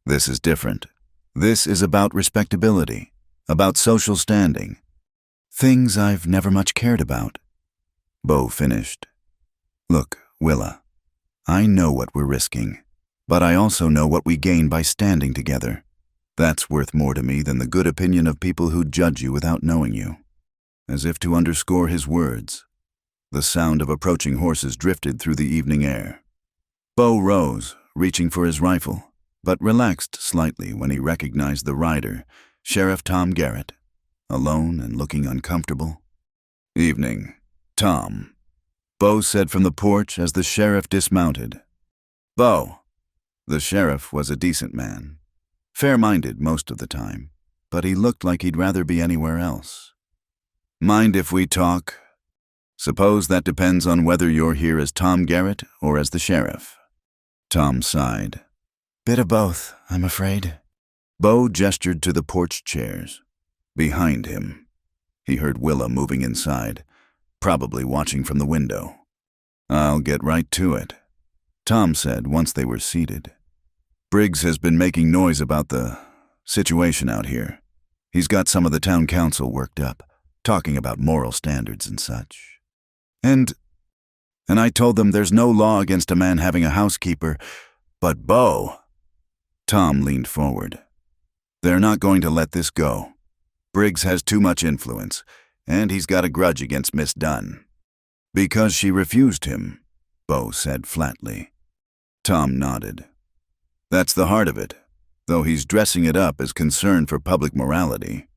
This is different. This is about respectability, about social standing. Things I've never much cared about." Bo finished. "Look, Willa, I know what we're risking, but I also know what we gain by standing together. That's worth more to me than the good opinion of people who judge you without knowing you." As if to underscore his words, the sound of approaching horses drifted through the evening air. Bo rose, reaching for his rifle, but relaxed slightly when he recognized the rider, Sheriff Tom Garrett, alone and looking uncomfortable. "Evening, Tom," Bo said from the porch as the sheriff dismounted. "Bo." The sheriff was a decent man, fair-minded most of the time, but he looked like he'd rather be anywhere else. "Mind if we talk? Suppose that depends on whether you're here as Tom Garrett or as the sheriff." Tom sighed. "Bit of both, I'm afraid." Bo gestured to the porch chairs. Behind him, he heard Willa moving inside, probably watching from the window. "I'll get right to it," Tom said once they were seated. "Briggs has been making noise about the situation out here. He's got some of the town council worked up, talking about moral standards and such. And I told them there's no law against a man having a housekeeper, but Bo..." Tom leaned forward. "They're not going to let this go. Briggs has too much influence, and he's got a grudge against Miss Dunn." "Because she refused him," Bo said flatly. Tom nodded. "That's the heart of it, though he's dressing it up as concern for public morality."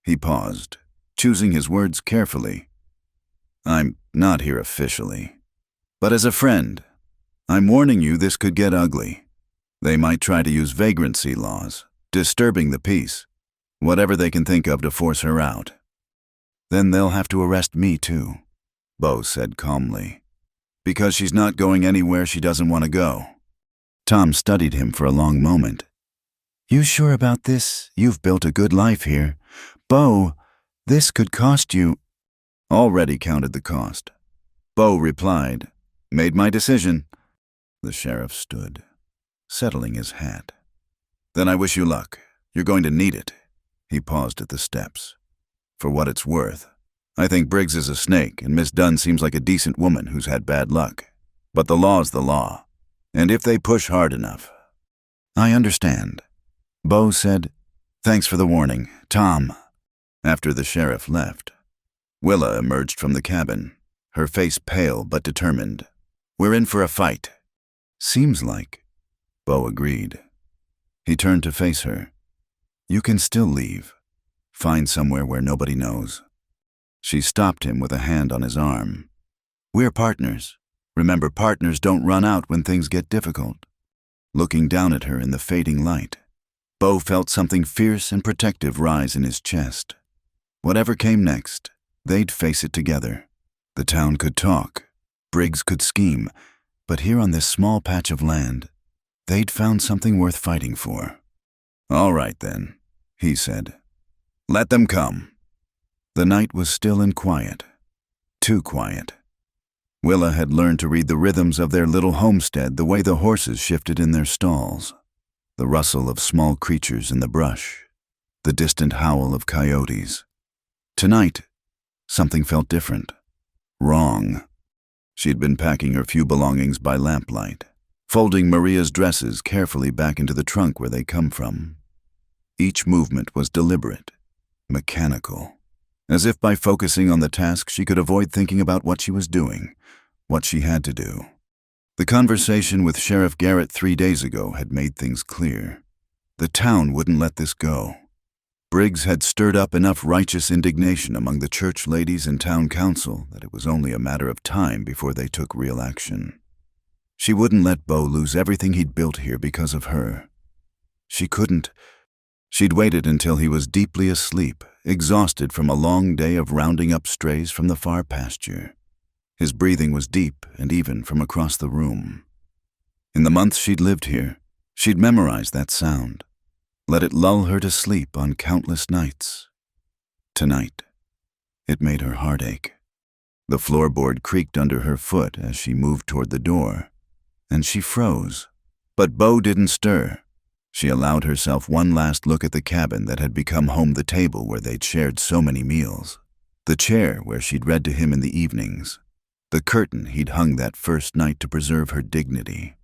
He paused, choosing his words carefully. "I'm not here officially, but as a friend, I'm warning you this could get ugly. They might try to use vagrancy laws, disturbing the peace, whatever they can think of to force her out." "Then they'll have to arrest me too," Bo said calmly. "Because she's not going anywhere she doesn't want to go." Tom studied him for a long moment. "You sure about this? You've built a good life here. Bo, this could cost you..." "Already counted the cost." Bo replied, "Made my decision." The sheriff stood, settling his hat. "Then I wish you luck. You're going to need it." He paused at the steps. "For what it's worth, I think Briggs is a snake and Miss Dunn seems like a decent woman who's had bad luck. But the law's the law, and if they push hard enough..." "I understand." Bo said, "Thanks for the warning, Tom." After the sheriff left, Willa emerged from the cabin, her face pale but determined. "We're in for a fight." "Seems like," Bo agreed. He turned to face her. "You can still leave. Find somewhere where nobody knows." She stopped him with a hand on his arm. "We're partners. Remember, partners don't run out when things get difficult." Looking down at her in the fading light, Bo felt something fierce and protective rise in his chest. Whatever came next, they'd face it together. The town could talk, Briggs could scheme, but here on this small patch of land, they'd found something worth fighting for. "All right then," he said. "Let them come." The night was still and quiet. Too quiet. Willa had learned to read the rhythms of their little homestead the way the horses shifted in their stalls. The rustle of small creatures in the brush, the distant howl of coyotes. Tonight, something felt different. Wrong. She'd been packing her few belongings by lamplight, folding Maria's dresses carefully back into the trunk where they come from. Each movement was deliberate, mechanical, as if by focusing on the task she could avoid thinking about what she was doing, what she had to do. The conversation with Sheriff Garrett 3 days ago had made things clear. The town wouldn't let this go. Briggs had stirred up enough righteous indignation among the church ladies and town council that it was only a matter of time before they took real action. She wouldn't let Bo lose everything he'd built here because of her. She couldn't. She'd waited until he was deeply asleep, exhausted from a long day of rounding up strays from the far pasture. His breathing was deep and even from across the room. In the months she'd lived here, she'd memorized that sound, let it lull her to sleep on countless nights. Tonight, it made her heart ache. The floorboard creaked under her foot as she moved toward the door, and she froze. But Bo didn't stir. She allowed herself one last look at the cabin that had become home, the table where they'd shared so many meals, the chair where she'd read to him in the evenings, the curtain he'd hung that first night to preserve her dignity.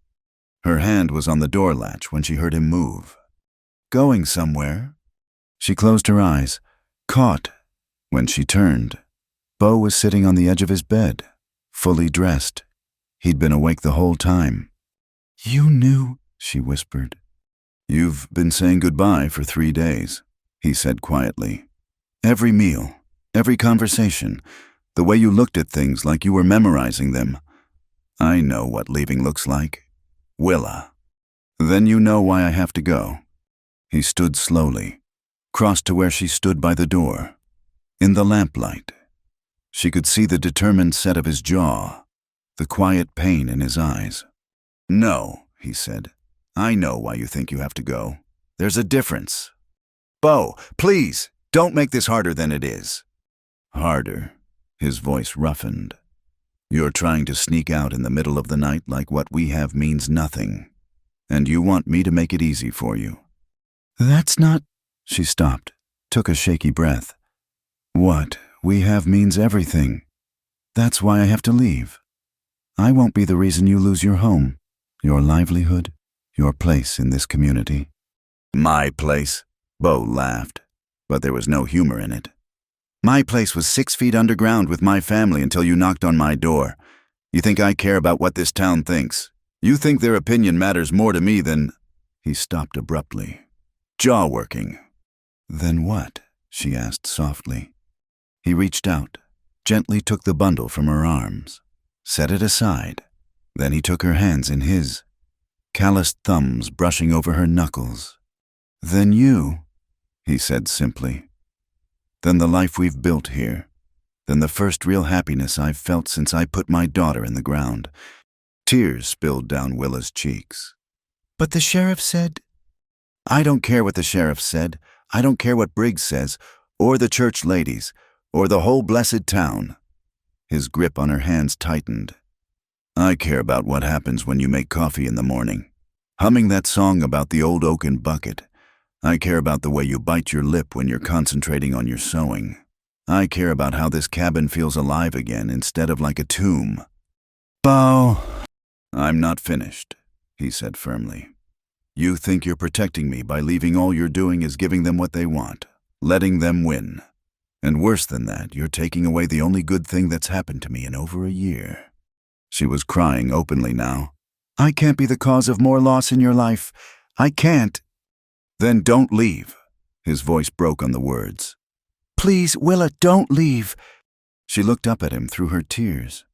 Her hand was on the door latch when she heard him move. Going somewhere? She closed her eyes, caught. When she turned, Bo was sitting on the edge of his bed, fully dressed. He'd been awake the whole time. "You knew," she whispered. "You've been saying goodbye for 3 days," he said quietly. "Every meal, every conversation, the way you looked at things like you were memorizing them. I know what leaving looks like. Willa. Then you know why I have to go." He stood slowly, crossed to where she stood by the door. In the lamplight, she could see the determined set of his jaw, the quiet pain in his eyes. "No," he said. "I know why you think you have to go. There's a difference. Bo, please, don't make this harder than it is." "Harder?" His voice roughened. "You're trying to sneak out in the middle of the night like what we have means nothing. And you want me to make it easy for you." "That's not—" She stopped, took a shaky breath. "What we have means everything. That's why I have to leave. I won't be the reason you lose your home, your livelihood, your place in this community." "My place?" Bo laughed, but there was no humor in it. "My place was 6 feet underground with my family until you knocked on my door. You think I care about what this town thinks? You think their opinion matters more to me than—" He stopped abruptly. "Jaw working." "Then what?" she asked softly. He reached out, gently took the bundle from her arms, set it aside. Then he took her hands in his, calloused thumbs brushing over her knuckles. "Then you," he said simply. "Then the life we've built here. Then the first real happiness I've felt since I put my daughter in the ground." Tears spilled down Willa's cheeks. "But the sheriff said—" "I don't care what the sheriff said. I don't care what Briggs says, or the church ladies, or the whole blessed town." His grip on her hands tightened. "I care about what happens when you make coffee in the morning, humming that song about the old oaken bucket. I care about the way you bite your lip when you're concentrating on your sewing. I care about how this cabin feels alive again instead of like a tomb." "Bo—" "I'm not finished," he said firmly. "You think you're protecting me by leaving all you're doing is giving them what they want, letting them win. And worse than that, you're taking away the only good thing that's happened to me in over a year." She was crying openly now. "I can't be the cause of more loss in your life. I can't." "Then don't leave." His voice broke on the words. "Please, Willa, don't leave." She looked up at him through her tears.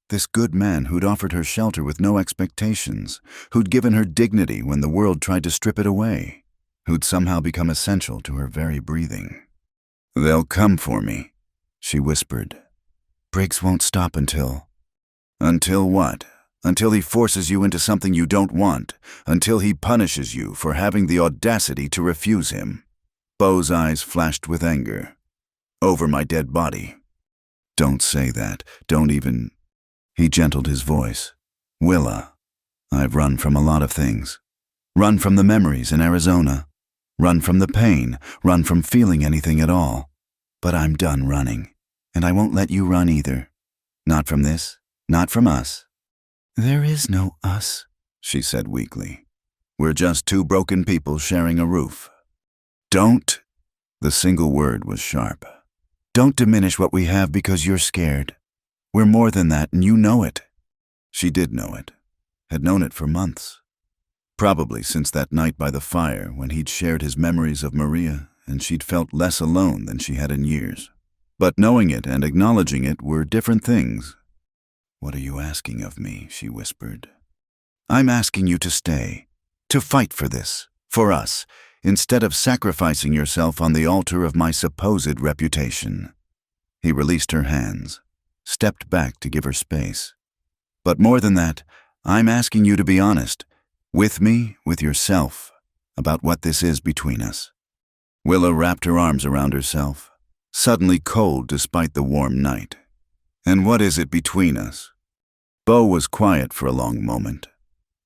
This good man who'd offered her shelter with no expectations, who'd given her dignity when the world tried to strip it away, who'd somehow become essential to her very breathing. "They'll come for me," she whispered. "Briggs won't stop until—" "Until what? Until he forces you into something you don't want, until he punishes you for having the audacity to refuse him." Bo's eyes flashed with anger. "Over my dead body." "Don't say that. Don't even—" He gentled his voice. "Willa, I've run from a lot of things. Run from the memories in Arizona. Run from the pain. Run from feeling anything at all. But I'm done running, and I won't let you run either. Not from this, not from us." "There is no us," she said weakly. "We're just 2 broken people sharing a roof." "Don't—" The single word was sharp. "Don't diminish what we have because you're scared. We're more than that, and you know it." She did know it, had known it for months. Probably since that night by the fire when he'd shared his memories of Maria and she'd felt less alone than she had in years. But knowing it and acknowledging it were different things. "What are you asking of me?" she whispered. "I'm asking you to stay, to fight for this, for us, instead of sacrificing yourself on the altar of my supposed reputation." He released her hands, stepped back to give her space. "But more than that, I'm asking you to be honest, with me, with yourself, about what this is between us." Willa wrapped her arms around herself, suddenly cold despite the warm night. "And what is it between us?" Bo was quiet for a long moment,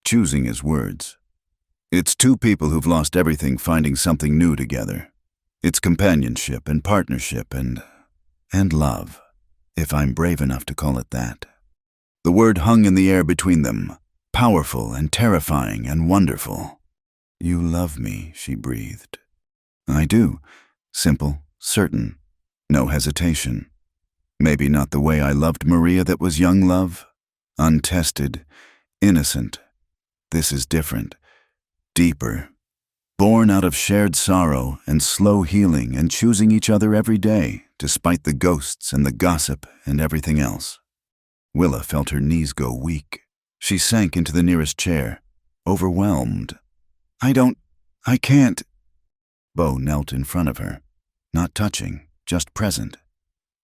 choosing his words. "It's 2 people who've lost everything finding something new together. It's companionship and partnership and love, if I'm brave enough to call it that." The word hung in the air between them, powerful and terrifying and wonderful. "You love me," she breathed. "I do. Simple, certain, no hesitation. Maybe not the way I loved Maria that was young love, untested, innocent. This is different, deeper, born out of shared sorrow and slow healing and choosing each other every day, despite the ghosts and the gossip and everything else." Willa felt her knees go weak. She sank into the nearest chair, overwhelmed. I can't." Bo knelt in front of her, not touching, just present.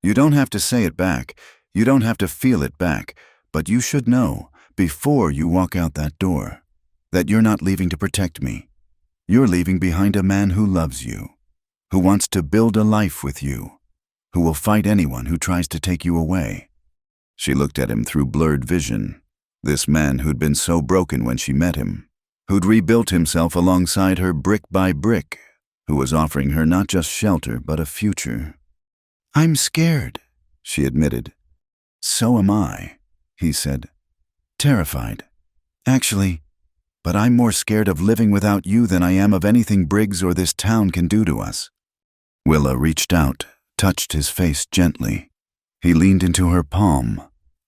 "You don't have to say it back, you don't have to feel it back, but you should know, before you walk out that door, that you're not leaving to protect me. You're leaving behind a man who loves you, who wants to build a life with you, who will fight anyone who tries to take you away." She looked at him through blurred vision, this man who'd been so broken when she met him, who'd rebuilt himself alongside her brick by brick, who was offering her not just shelter but a future. "I'm scared," she admitted. "So am I," he said. "Terrified. Actually, but I'm more scared of living without you than I am of anything Briggs or this town can do to us." Willa reached out, touched his face gently. He leaned into her palm,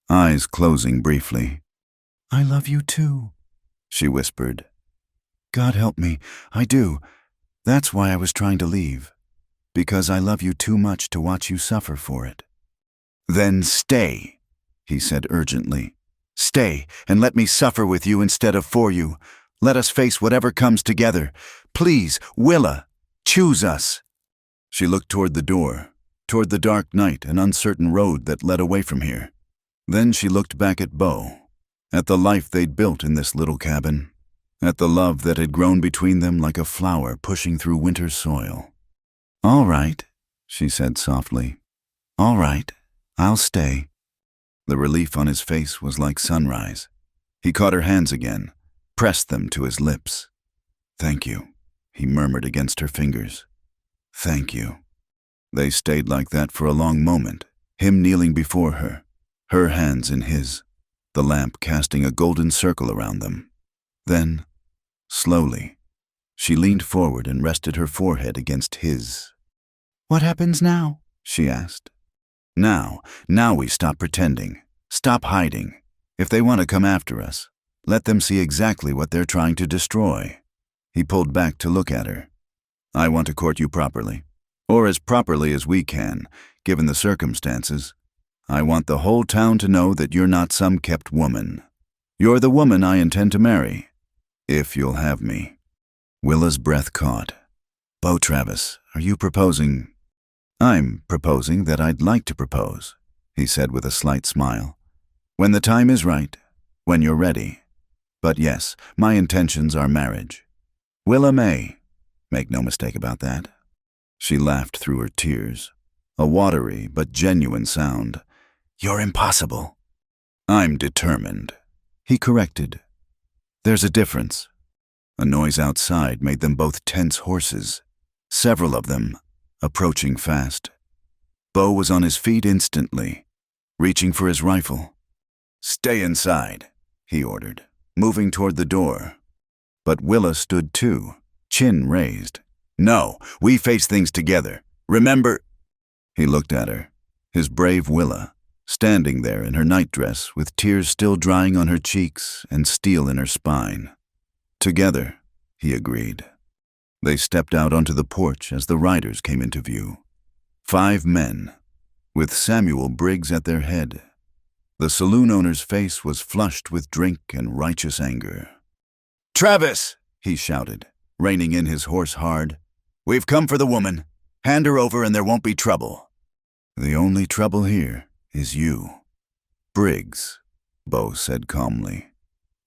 eyes closing briefly. "I love you too," she whispered. "God help me, I do. That's why I was trying to leave. Because I love you too much to watch you suffer for it." "Then stay," he said urgently. "Stay and let me suffer with you instead of for you. Let us face whatever comes together. Please, Willa, choose us." She looked toward the door, toward the dark night and uncertain road that led away from here. Then she looked back at Bo, at the life they'd built in this little cabin, at the love that had grown between them like a flower pushing through winter soil. "All right," she said softly. "All right, I'll stay." The relief on his face was like sunrise. He caught her hands again, pressed them to his lips. "Thank you," he murmured against her fingers. "Thank you." They stayed like that for a long moment, him kneeling before her, her hands in his, the lamp casting a golden circle around them. Then, slowly, she leaned forward and rested her forehead against his. "What happens now?" she asked. Now we stop pretending, stop hiding. If they want to come after us, let them see exactly what they're trying to destroy." He pulled back to look at her. "I want to court you properly, or as properly as we can, given the circumstances. I want the whole town to know that you're not some kept woman. You're the woman I intend to marry, if you'll have me." Willa's breath caught. "Bo Travis, are you proposing?" "I'm proposing that I'd like to propose," he said with a slight smile. "When the time is right, when you're ready. But yes, my intentions are marriage. Willa May, make no mistake about that." She laughed through her tears, a watery but genuine sound. "You're impossible." "I'm determined," he corrected. "There's a difference." A noise outside made them both tense horses, several of them, approaching fast. Bo was on his feet instantly, reaching for his rifle. "Stay inside," he ordered, moving toward the door. But Willa stood too, chin raised. "No, we face things together. Remember?" He looked at her, his brave Willa, standing there in her nightdress with tears still drying on her cheeks and steel in her spine. "Together," he agreed. They stepped out onto the porch as the riders came into view. 5 men, with Samuel Briggs at their head. The saloon owner's face was flushed with drink and righteous anger. "Travis!" he shouted, reining in his horse hard. "We've come for the woman. Hand her over and there won't be trouble." "The only trouble here is you." "Briggs," Bo said calmly,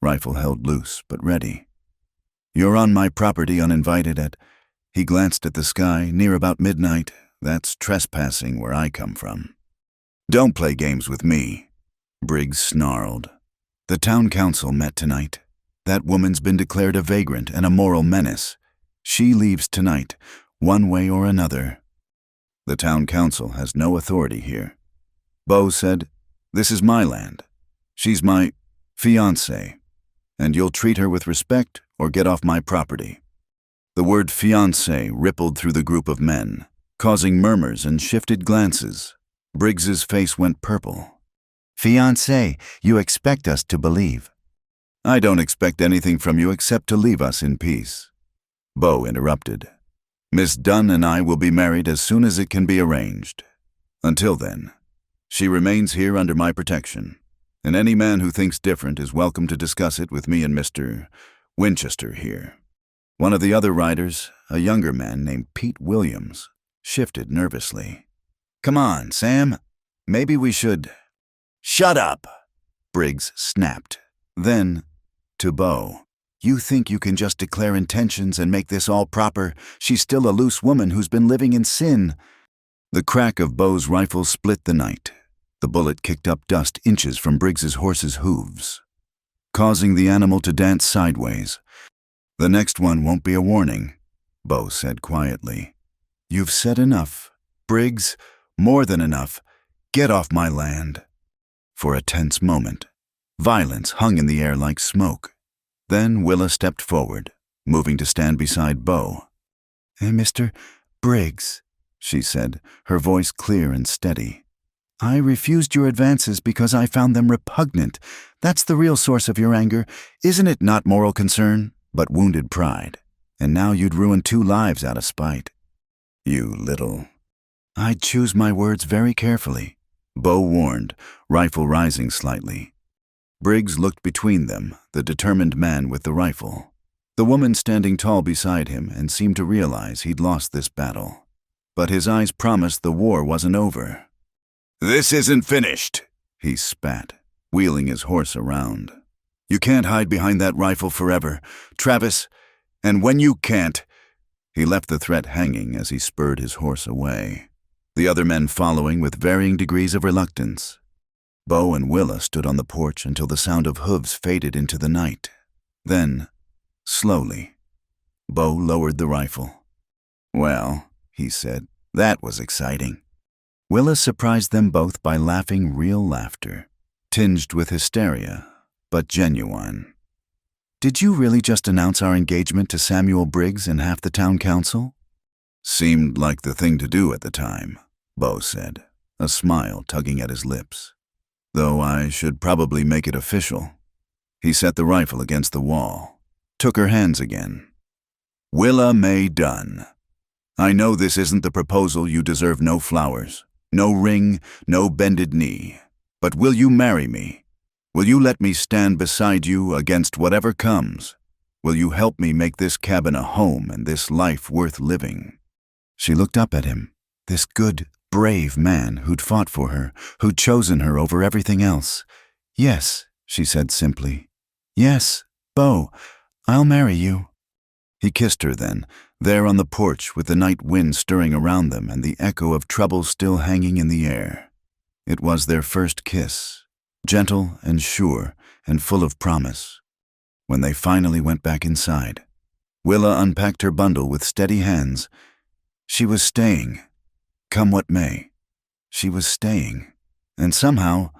rifle held loose but ready. "You're on my property uninvited at—" He glanced at the sky near about midnight. "That's trespassing where I come from." "Don't play games with me," Briggs snarled. "The town council met tonight. That woman's been declared a vagrant and a moral menace. She leaves tonight, one way or another." "The town council has no authority here." Bo said, "This is my land. She's my fiancée, and you'll treat her with respect or get off my property." The word fiancé rippled through the group of men, causing murmurs and shifted glances. Briggs's face went purple. "Fiancé, you expect us to believe." "I don't expect anything from you except to leave us in peace." Beau interrupted. "Miss Dunn and I will be married as soon as it can be arranged. Until then, she remains here under my protection, and any man who thinks different is welcome to discuss it with me and Mr. Winchester here." One of the other riders, a younger man named Pete Williams, shifted nervously. "Come on, Sam. Maybe we should—" "Shut up!" Briggs snapped. Then, to Beau, "You think you can just declare intentions and make this all proper? She's still a loose woman who's been living in sin." The crack of Beau's rifle split the night. The bullet kicked up dust inches from Briggs's horse's hooves, causing the animal to dance sideways. "The next one won't be a warning," Beau said quietly. "You've said enough, Briggs, more than enough. Get off my land." For a tense moment, violence hung in the air like smoke. Then Willa stepped forward, moving to stand beside Beau. "Mr. Briggs," she said, her voice clear and steady. "I refused your advances because I found them repugnant. That's the real source of your anger. Isn't it not moral concern, but wounded pride? And now you'd ruin 2 lives out of spite." "You little—" "I'd choose my words very carefully," Beau warned, rifle rising slightly. Briggs looked between them, the determined man with the rifle. The woman standing tall beside him and seemed to realize he'd lost this battle. But his eyes promised the war wasn't over. "This isn't finished," he spat, wheeling his horse around. "You can't hide behind that rifle forever, Travis, and when you can't—" He left the threat hanging as he spurred his horse away, the other men following with varying degrees of reluctance. Beau and Willa stood on the porch until the sound of hooves faded into the night. Then, slowly, Beau lowered the rifle. "Well," he said, "that was exciting." Willa surprised them both by laughing real laughter, tinged with hysteria, but genuine. "Did you really just announce our engagement to Samuel Briggs and half the town council?" "Seemed like the thing to do at the time," Beau said, a smile tugging at his lips. "Though I should probably make it official." He set the rifle against the wall, took her hands again. "Willa May Dunn, I know this isn't the proposal you deserve. No flowers, no ring, no bended knee. But will you marry me? Will you let me stand beside you against whatever comes? Will you help me make this cabin a home and this life worth living?" She looked up at him, this good, brave man who'd fought for her, who'd chosen her over everything else. "Yes," she said simply. "Yes, Beau, I'll marry you." He kissed her then, there on the porch with the night wind stirring around them and the echo of trouble still hanging in the air. It was their first kiss, gentle and sure and full of promise. When they finally went back inside, Willa unpacked her bundle with steady hands. She was staying, come what may. She was staying, and somehow,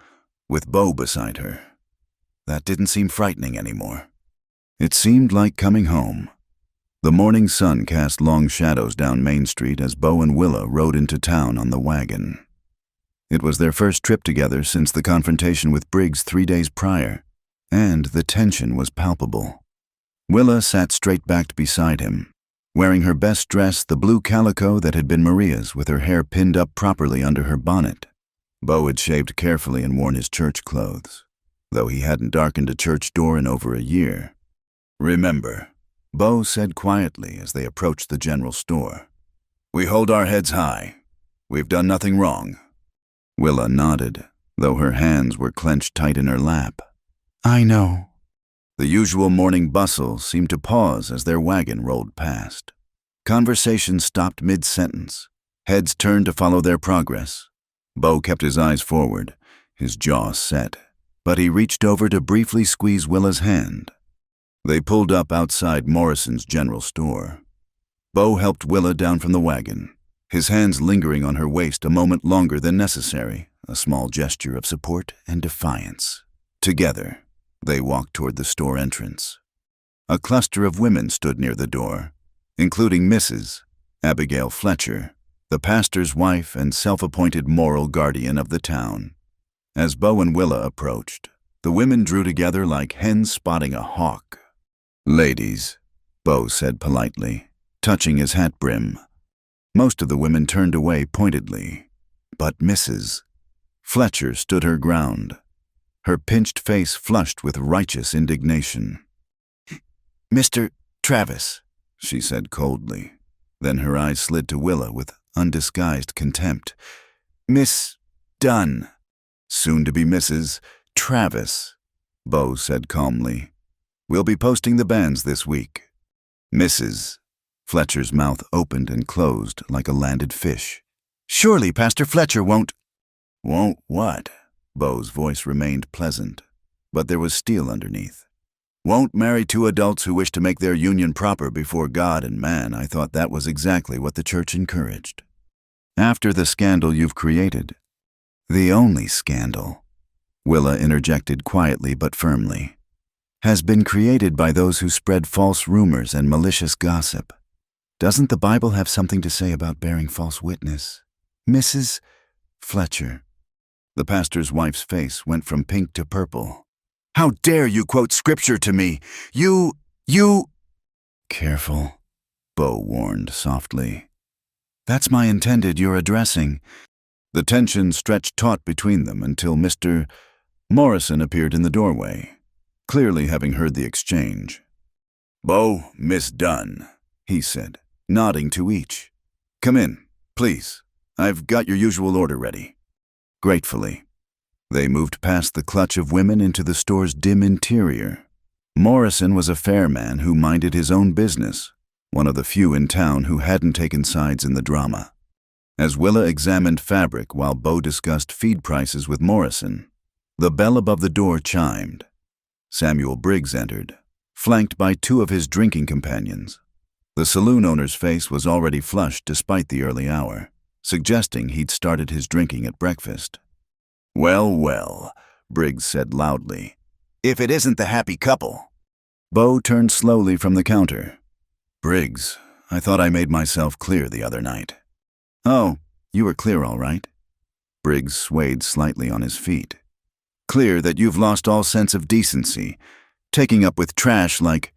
with Beau beside her, that didn't seem frightening anymore. It seemed like coming home. The morning sun cast long shadows down Main Street as Beau and Willa rode into town on the wagon. It was their first trip together since the confrontation with Briggs 3 days prior, and the tension was palpable. Willa sat straight-backed beside him, wearing her best dress, the blue calico that had been Maria's, with her hair pinned up properly under her bonnet. Beau had shaved carefully and worn his church clothes, though he hadn't darkened a church door in over a year. "Remember," Beau said quietly as they approached the general store, "we hold our heads high. We've done nothing wrong." Willa nodded, though her hands were clenched tight in her lap. "I know." The usual morning bustle seemed to pause as their wagon rolled past. Conversation stopped mid-sentence. Heads turned to follow their progress. Beau kept his eyes forward, his jaw set, but he reached over to briefly squeeze Willa's hand. They pulled up outside Morrison's general store. Beau helped Willa down from the wagon, his hands lingering on her waist a moment longer than necessary, a small gesture of support and defiance. Together, they walked toward the store entrance. A cluster of women stood near the door, including Mrs. Abigail Fletcher, the pastor's wife and self-appointed moral guardian of the town. As Bo and Willa approached, the women drew together like hens spotting a hawk. "Ladies," Bo said politely, touching his hat brim. Most of the women turned away pointedly, but Mrs. Fletcher stood her ground, her pinched face flushed with righteous indignation. "Mr. Travis," she said coldly. Then her eyes slid to Willa with undisguised contempt. "Miss Dunn." "Soon to be Mrs. Travis," Bo said calmly. "We'll be posting the banns this week." "Mrs." Fletcher's mouth opened and closed like a landed fish. "Surely Pastor Fletcher won't—" "Won't what?" Bo's voice remained pleasant, but there was steel underneath. "Won't marry two adults who wish to make their union proper before God and man. I thought that was exactly what the church encouraged. After the scandal you've created." "The only scandal," Willa interjected quietly but firmly, "has been created by those who spread false rumors and malicious gossip. Doesn't the Bible have something to say about bearing false witness? Mrs. Fletcher." The pastor's wife's face went from pink to purple. "How dare you quote scripture to me? You... "Careful," Bo warned softly. "That's my intended you're addressing." The tension stretched taut between them until Mr. Morrison appeared in the doorway, clearly having heard the exchange. "Bo, Miss Dunn," he said, nodding to each. "Come in, please. I've got your usual order ready." Gratefully, they moved past the clutch of women into the store's dim interior. Morrison was a fair man who minded his own business, one of the few in town who hadn't taken sides in the drama. As Willa examined fabric while Bo discussed feed prices with Morrison, the bell above the door chimed. Samuel Briggs entered, flanked by two of his drinking companions. The saloon owner's face was already flushed despite the early hour, suggesting he'd started his drinking at breakfast. "Well, well," Briggs said loudly. "If it isn't the happy couple." Bo turned slowly from the counter. "Briggs, I thought I made myself clear the other night." "Oh, you were clear all right." Briggs swayed slightly on his feet. "Clear that you've lost all sense of decency, taking up with trash like—"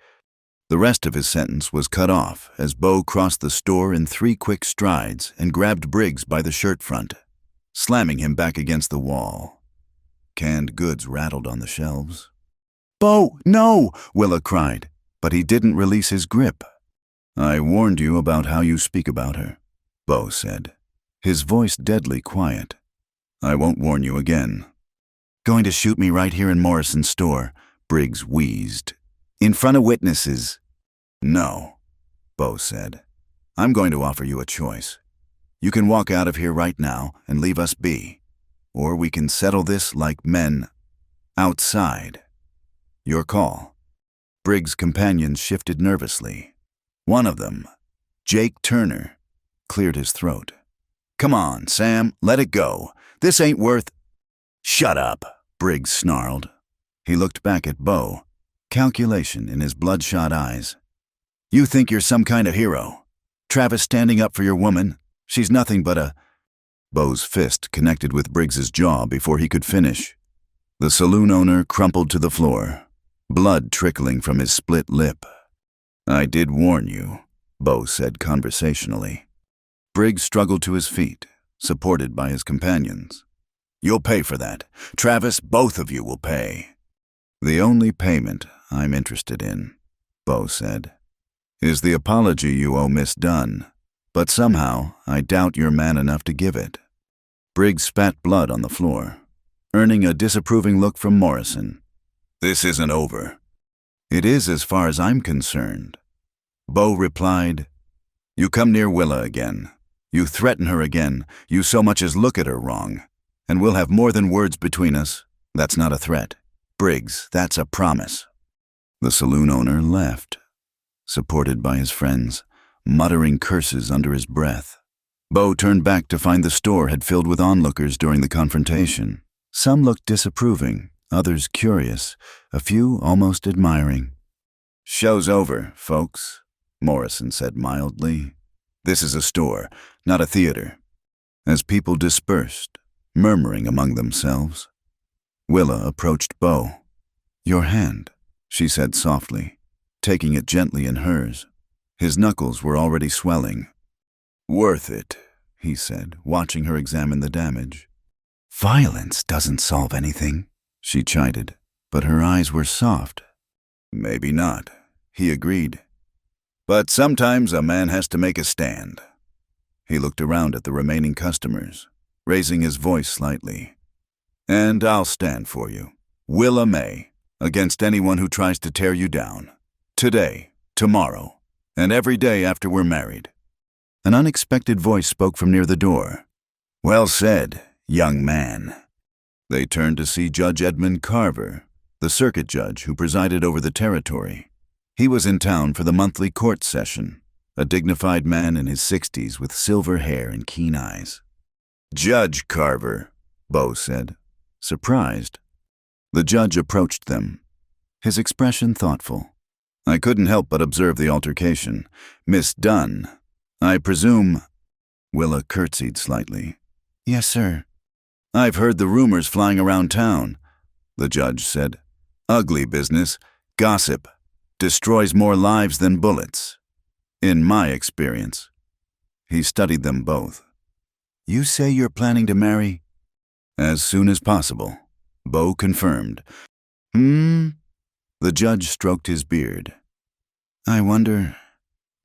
The rest of his sentence was cut off as Bo crossed the store in 3 quick strides and grabbed Briggs by the shirt front, slamming him back against the wall. Canned goods rattled on the shelves. "Bo, no!" Willa cried, but he didn't release his grip. "I warned you about how you speak about her," Bo said, his voice deadly quiet. "I won't warn you again." "Going to shoot me right here in Morrison's store," Briggs wheezed. "In front of witnesses." "No," Bo said. "I'm going to offer you a choice. You can walk out of here right now and leave us be, or we can settle this like men outside. Your call." Briggs' companions shifted nervously. One of them, Jake Turner, cleared his throat. "Come on, Sam, let it go. This ain't worth—" "Shut up," Briggs snarled. He looked back at Bo, calculation in his bloodshot eyes. "You think you're some kind of hero? Travis standing up for your woman? She's nothing but a—" Bo's fist connected with Briggs's jaw before he could finish. The saloon owner crumpled to the floor, blood trickling from his split lip. "I did warn you," Bo said conversationally. Briggs struggled to his feet, supported by his companions. "You'll pay for that. Travis, both of you will pay." "The only payment I'm interested in," Bo said, "is the apology you owe Miss Dunn, but somehow I doubt you're man enough to give it." Briggs spat blood on the floor, earning a disapproving look from Morrison. "This isn't over." "It is as far as I'm concerned." Bo replied, "You come near Willa again. You threaten her again. You so much as look at her wrong. And we'll have more than words between us. That's not a threat. Briggs, that's a promise." The saloon owner left, supported by his friends, muttering curses under his breath. Bo turned back to find the store had filled with onlookers during the confrontation. Some looked disapproving, others curious, a few almost admiring. "Show's over, folks," Morrison said mildly. "This is a store, not a theater." As people dispersed, murmuring among themselves, Willa approached Bo. "Your hand," she said softly, taking it gently in hers. His knuckles were already swelling. "Worth it," he said, watching her examine the damage. "Violence doesn't solve anything," she chided, but her eyes were soft. "Maybe not," he agreed. "But sometimes a man has to make a stand." He looked around at the remaining customers, raising his voice slightly. "And I'll stand for you, Willa May, against anyone who tries to tear you down. Today, tomorrow, and every day after we're married." An unexpected voice spoke from near the door. "Well said, young man." They turned to see Judge Edmund Carver, the circuit judge who presided over the territory. He was in town for the monthly court session, a dignified man in his 60s with silver hair and keen eyes. "Judge Carver," Bo said, surprised. The judge approached them, his expression thoughtful. "I couldn't help but observe the altercation. Miss Dunn, I presume—" Willa curtsied slightly. "Yes, sir." "I've heard the rumors flying around town," the judge said. "Ugly business, gossip, destroys more lives than bullets. In my experience." He studied them both. "You say you're planning to marry?" "As soon as possible," Bo confirmed. The judge stroked his beard. "I wonder,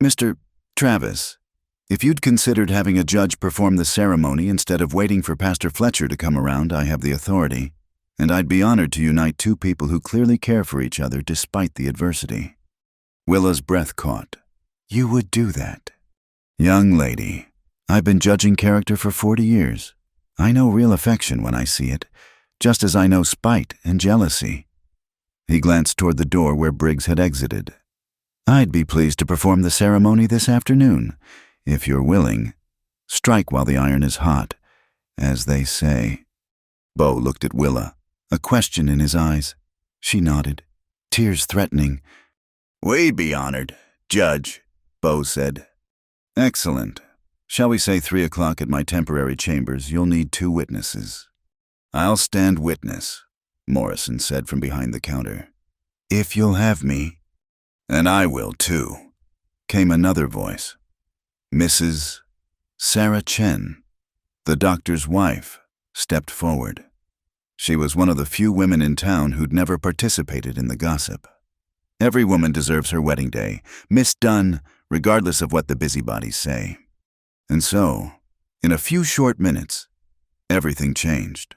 Mr. Travis, if you'd considered having a judge perform the ceremony instead of waiting for Pastor Fletcher to come around. I have the authority, and I'd be honored to unite two people who clearly care for each other despite the adversity." Willa's breath caught. "You would do that?" "Young lady, I've been judging character for 40 years. I know real affection when I see it, just as I know spite and jealousy." He glanced toward the door where Briggs had exited. "I'd be pleased to perform the ceremony this afternoon, if you're willing. Strike while the iron is hot, as they say." Bo looked at Willa, a question in his eyes. She nodded, tears threatening. "We'd be honored, Judge," Bo said. "Excellent. Shall we say 3 o'clock at my temporary chambers? You'll need 2 witnesses." "I'll stand witness," Morrison said from behind the counter. "If you'll have me." "And I will, too," came another voice. Mrs. Sarah Chen, the doctor's wife, stepped forward. She was one of the few women in town who'd never participated in the gossip. Every woman deserves her wedding day, Miss Dunn, regardless of what the busybodies say. And so, in a few short minutes, everything changed.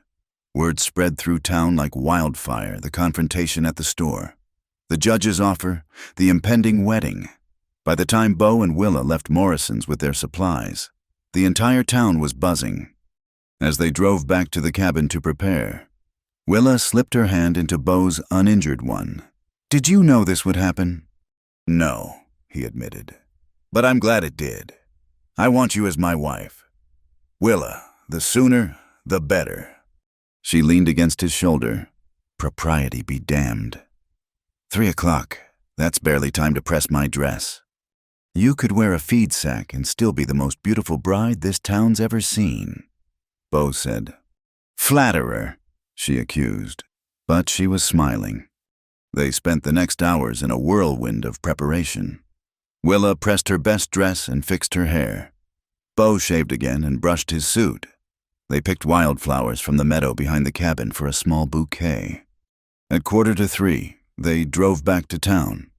Word spread through town like wildfire, the confrontation at the store, the judge's offer, the impending wedding. By the time Bo and Willa left Morrison's with their supplies, the entire town was buzzing. As they drove back to the cabin to prepare, Willa slipped her hand into Bo's uninjured one. "Did you know this would happen?" "No," he admitted. "But I'm glad it did. I want you as my wife. Willa, the sooner, the better." She leaned against his shoulder. Propriety be damned. 3 o'clock. That's barely time to press my dress. You could wear a feed sack and still be the most beautiful bride this town's ever seen, Bo said. "Flatterer," she accused, but she was smiling. They spent the next hours in a whirlwind of preparation. Willa pressed her best dress and fixed her hair. Bo shaved again and brushed his suit. They picked wildflowers from the meadow behind the cabin for a small bouquet. At 2:45, they drove back to town.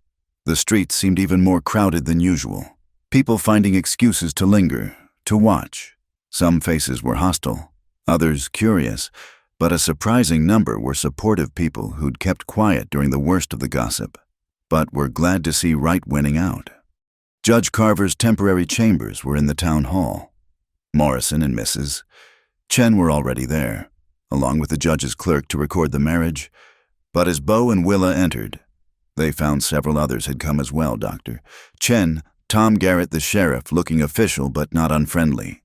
The streets seemed even more crowded than usual, people finding excuses to linger, to watch. Some faces were hostile, others curious, but a surprising number were supportive people who'd kept quiet during the worst of the gossip, but were glad to see right winning out. Judge Carver's temporary chambers were in the town hall. Morrison and Mrs. Chen were already there, along with the judge's clerk to record the marriage, but as Bo and Willa entered, they found several others had come as well. Dr. Chen, Tom Garrett the sheriff, looking official but not unfriendly,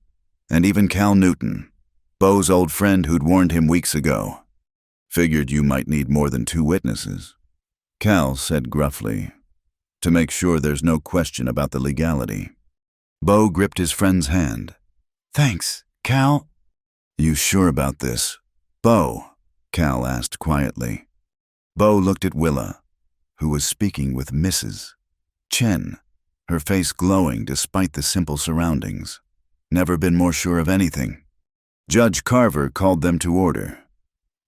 and even Cal Newton, Bo's old friend who'd warned him weeks ago. Figured you might need more than 2 witnesses. Cal said gruffly, to make sure there's no question about the legality. Bo gripped his friend's hand. Thanks, Cal. You sure about this, Bo? Cal asked quietly. Bo looked at Willa, who was speaking with Mrs. Chen, her face glowing despite the simple surroundings. Never been more sure of anything. Judge Carver called them to order.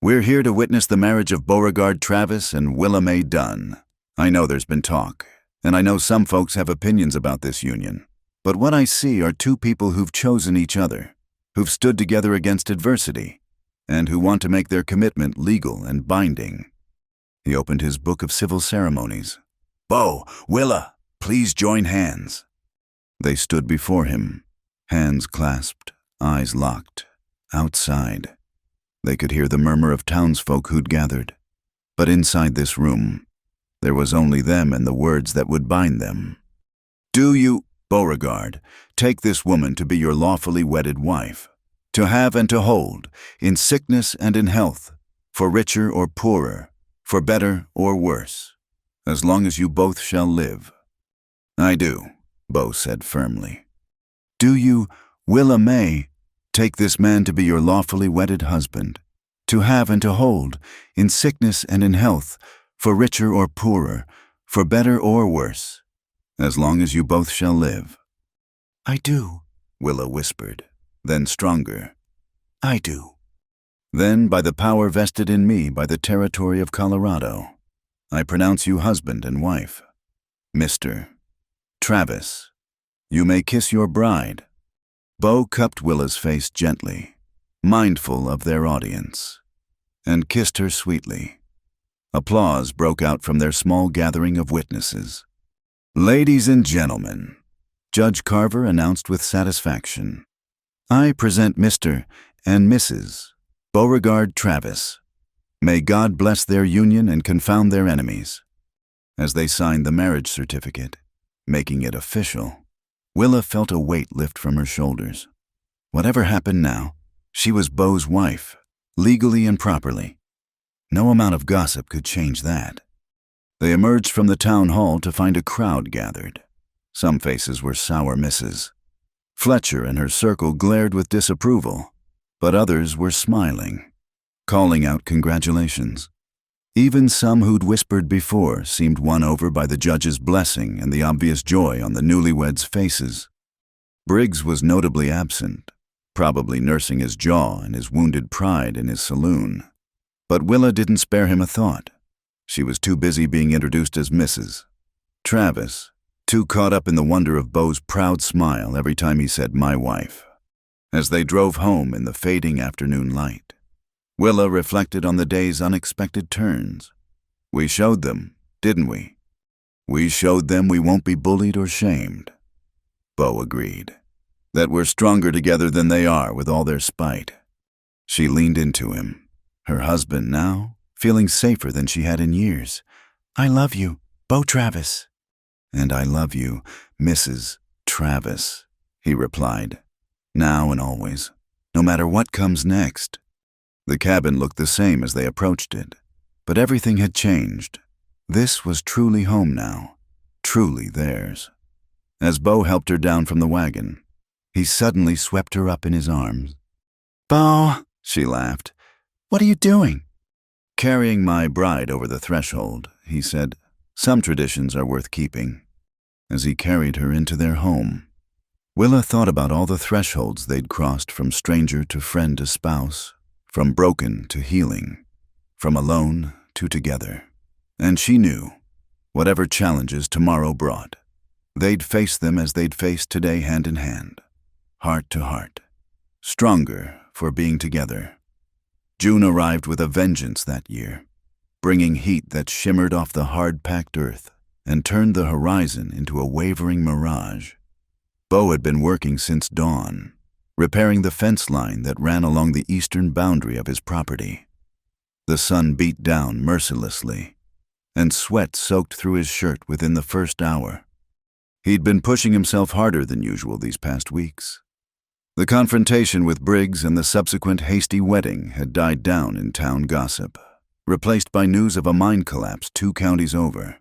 We're here to witness the marriage of Beauregard Travis and Willa Mae Dunn. I know there's been talk, and I know some folks have opinions about this union. But what I see are 2 people who've chosen each other, who've stood together against adversity, and who want to make their commitment legal and binding. He opened his book of civil ceremonies. Bo, Willa, please join hands. They stood before him, hands clasped, eyes locked, outside. They could hear the murmur of townsfolk who'd gathered. But inside this room, there was only them and the words that would bind them. Do you, Beauregard, take this woman to be your lawfully wedded wife, to have and to hold, in sickness and in health, for richer or poorer, for better or worse, as long as you both shall live? I do, Bo said firmly. Do you, Willa Mae, take this man to be your lawfully wedded husband, to have and to hold, in sickness and in health, for richer or poorer, for better or worse, as long as you both shall live? I do, Willa whispered, then stronger. I do. Then, by the power vested in me by the territory of Colorado, I pronounce you husband and wife. Mr. Travis, you may kiss your bride. Bo cupped Willa's face gently, mindful of their audience, and kissed her sweetly. Applause broke out from their small gathering of witnesses. Ladies and gentlemen, Judge Carver announced with satisfaction, I present Mr. and Mrs. Beauregard Travis. May God bless their union and confound their enemies. As they signed the marriage certificate, making it official, Willa felt a weight lift from her shoulders. Whatever happened now, she was Beau's wife, legally and properly. No amount of gossip could change that. They emerged from the town hall to find a crowd gathered. Some faces were sour misses. Fletcher and her circle glared with disapproval, but others were smiling, calling out congratulations. Even some who'd whispered before seemed won over by the judge's blessing and the obvious joy on the newlyweds' faces. Briggs was notably absent, probably nursing his jaw and his wounded pride in his saloon. But Willa didn't spare him a thought. She was too busy being introduced as Mrs. Travis, too caught up in the wonder of Beau's proud smile every time he said, my wife. As they drove home in the fading afternoon light, Willa reflected on the day's unexpected turns. We showed them, didn't we? We showed them we won't be bullied or shamed. Beau agreed. That we're stronger together than they are with all their spite. She leaned into him, her husband now, feeling safer than she had in years. I love you, Beau Travis. And I love you, Mrs. Travis, he replied, now and always, no matter what comes next. The cabin looked the same as they approached it, but everything had changed. This was truly home now, truly theirs. As Beau helped her down from the wagon, he suddenly swept her up in his arms. Beau, she laughed. What are you doing? Carrying my bride over the threshold, he said. Some traditions are worth keeping. As he carried her into their home, Willa thought about all the thresholds they'd crossed from stranger to friend to spouse, from broken to healing, from alone to together. And she knew, whatever challenges tomorrow brought, they'd face them as they'd faced today hand in hand, heart to heart, stronger for being together. June arrived with a vengeance that year, bringing heat that shimmered off the hard-packed earth and turned the horizon into a wavering mirage. Beau had been working since dawn, repairing the fence line that ran along the eastern boundary of his property. The sun beat down mercilessly, and sweat soaked through his shirt within the first hour. He'd been pushing himself harder than usual these past weeks. The confrontation with Briggs and the subsequent hasty wedding had died down in town gossip. replaced by news of a mine collapse 2 counties over.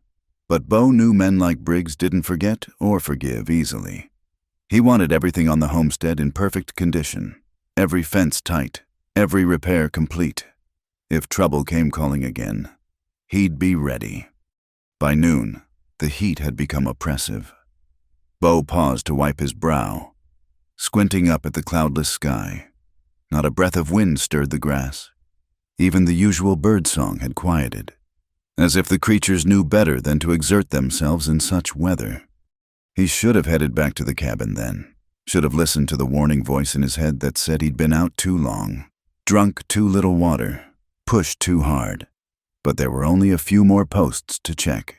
But Bo knew men like Briggs didn't forget or forgive easily. He wanted everything on the homestead in perfect condition, every fence tight, every repair complete. If trouble came calling again, he'd be ready. By noon, the heat had become oppressive. Bo paused to wipe his brow, squinting up at the cloudless sky. Not a breath of wind stirred the grass. Even the usual bird song had quieted, as if the creatures knew better than to exert themselves in such weather. He should have headed back to the cabin then, should have listened to the warning voice in his head that said he'd been out too long, drunk too little water, pushed too hard. But there were only a few more posts to check,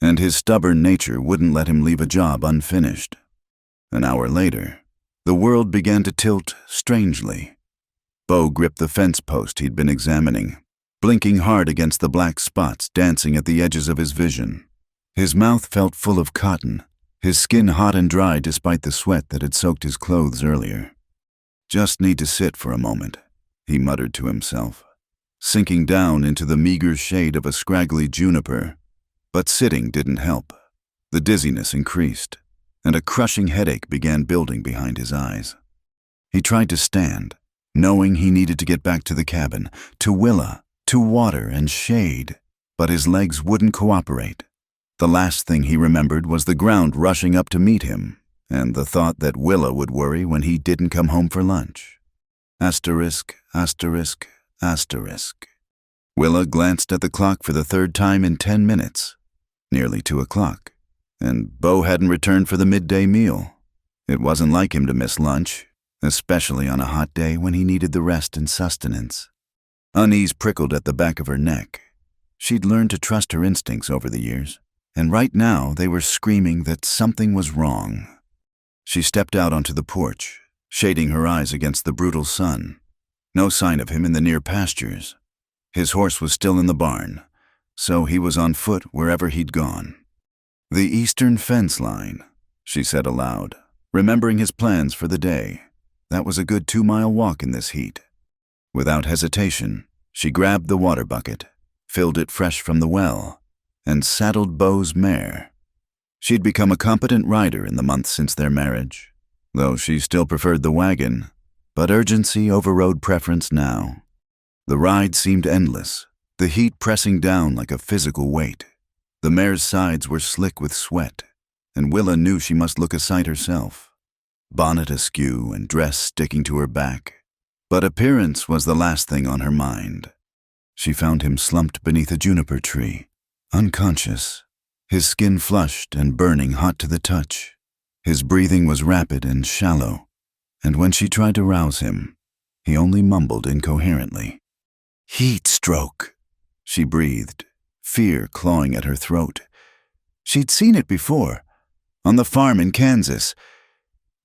and his stubborn nature wouldn't let him leave a job unfinished. An hour later, the world began to tilt strangely. Bo gripped the fence post he'd been examining, blinking hard against the black spots dancing at the edges of his vision. His mouth felt full of cotton, his skin hot and dry despite the sweat that had soaked his clothes earlier. "Just need to sit for a moment," he muttered to himself, sinking down into the meager shade of a scraggly juniper. But sitting didn't help. The dizziness increased, and a crushing headache began building behind his eyes. He tried to stand, knowing he needed to get back to the cabin, to Willa, to water and shade, but his legs wouldn't cooperate. The last thing he remembered was the ground rushing up to meet him, and the thought that Willa would worry when he didn't come home for lunch. Asterisk, asterisk, asterisk. Willa glanced at the clock for the 3rd time in 10 minutes. Nearly 2 o'clock, and Bo hadn't returned for the midday meal. It wasn't like him to miss lunch, especially on a hot day when he needed the rest and sustenance. Unease prickled at the back of her neck. She'd learned to trust her instincts over the years, and right now they were screaming that something was wrong. She stepped out onto the porch, shading her eyes against the brutal sun. No sign of him in the near pastures. His horse was still in the barn, so he was on foot wherever he'd gone. "The eastern fence line," she said aloud, remembering his plans for the day. That was a good 2-mile walk in this heat. Without hesitation, she grabbed the water bucket, filled it fresh from the well, and saddled Bo's mare. She'd become a competent rider in the months since their marriage, though she still preferred the wagon, but urgency overrode preference now. The ride seemed endless, the heat pressing down like a physical weight. The mare's sides were slick with sweat, and Willa knew she must look a sight herself. Bonnet askew and dress sticking to her back. But appearance was the last thing on her mind. She found him slumped beneath a juniper tree, unconscious, his skin flushed and burning hot to the touch. His breathing was rapid and shallow, and when she tried to rouse him, he only mumbled incoherently. "Heat stroke," she breathed, fear clawing at her throat. She'd seen it before, on the farm in Kansas.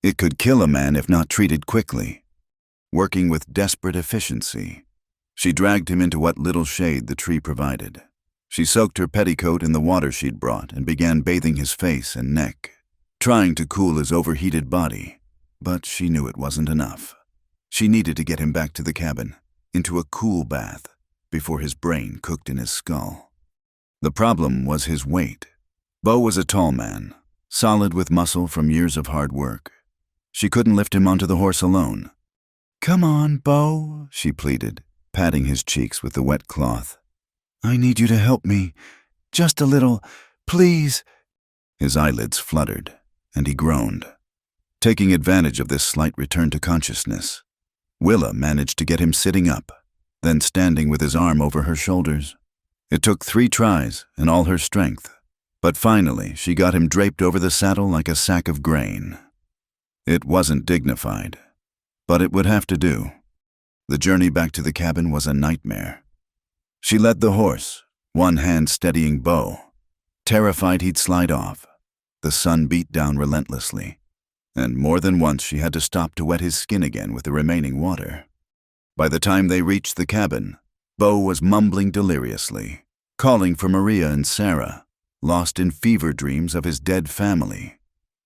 It could kill a man if not treated quickly. Working with desperate efficiency, she dragged him into what little shade the tree provided. She soaked her petticoat in the water she'd brought and began bathing his face and neck, trying to cool his overheated body, but she knew it wasn't enough. She needed to get him back to the cabin, into a cool bath, before his brain cooked in his skull. The problem was his weight. Bo was a tall man, solid with muscle from years of hard work. She couldn't lift him onto the horse alone. "Come on, Bo," she pleaded, patting his cheeks with the wet cloth. "I need you to help me. Just a little, please." His eyelids fluttered, and he groaned. Taking advantage of this slight return to consciousness, Willa managed to get him sitting up, then standing with his arm over her shoulders. It took 3 tries and all her strength, but finally she got him draped over the saddle like a sack of grain. It wasn't dignified, but it would have to do. The journey back to the cabin was a nightmare. She led the horse, one hand steadying Bo, terrified he'd slide off. The sun beat down relentlessly, and more than once she had to stop to wet his skin again with the remaining water. By the time they reached the cabin, Bo was mumbling deliriously, calling for Maria and Sarah, lost in fever dreams of his dead family.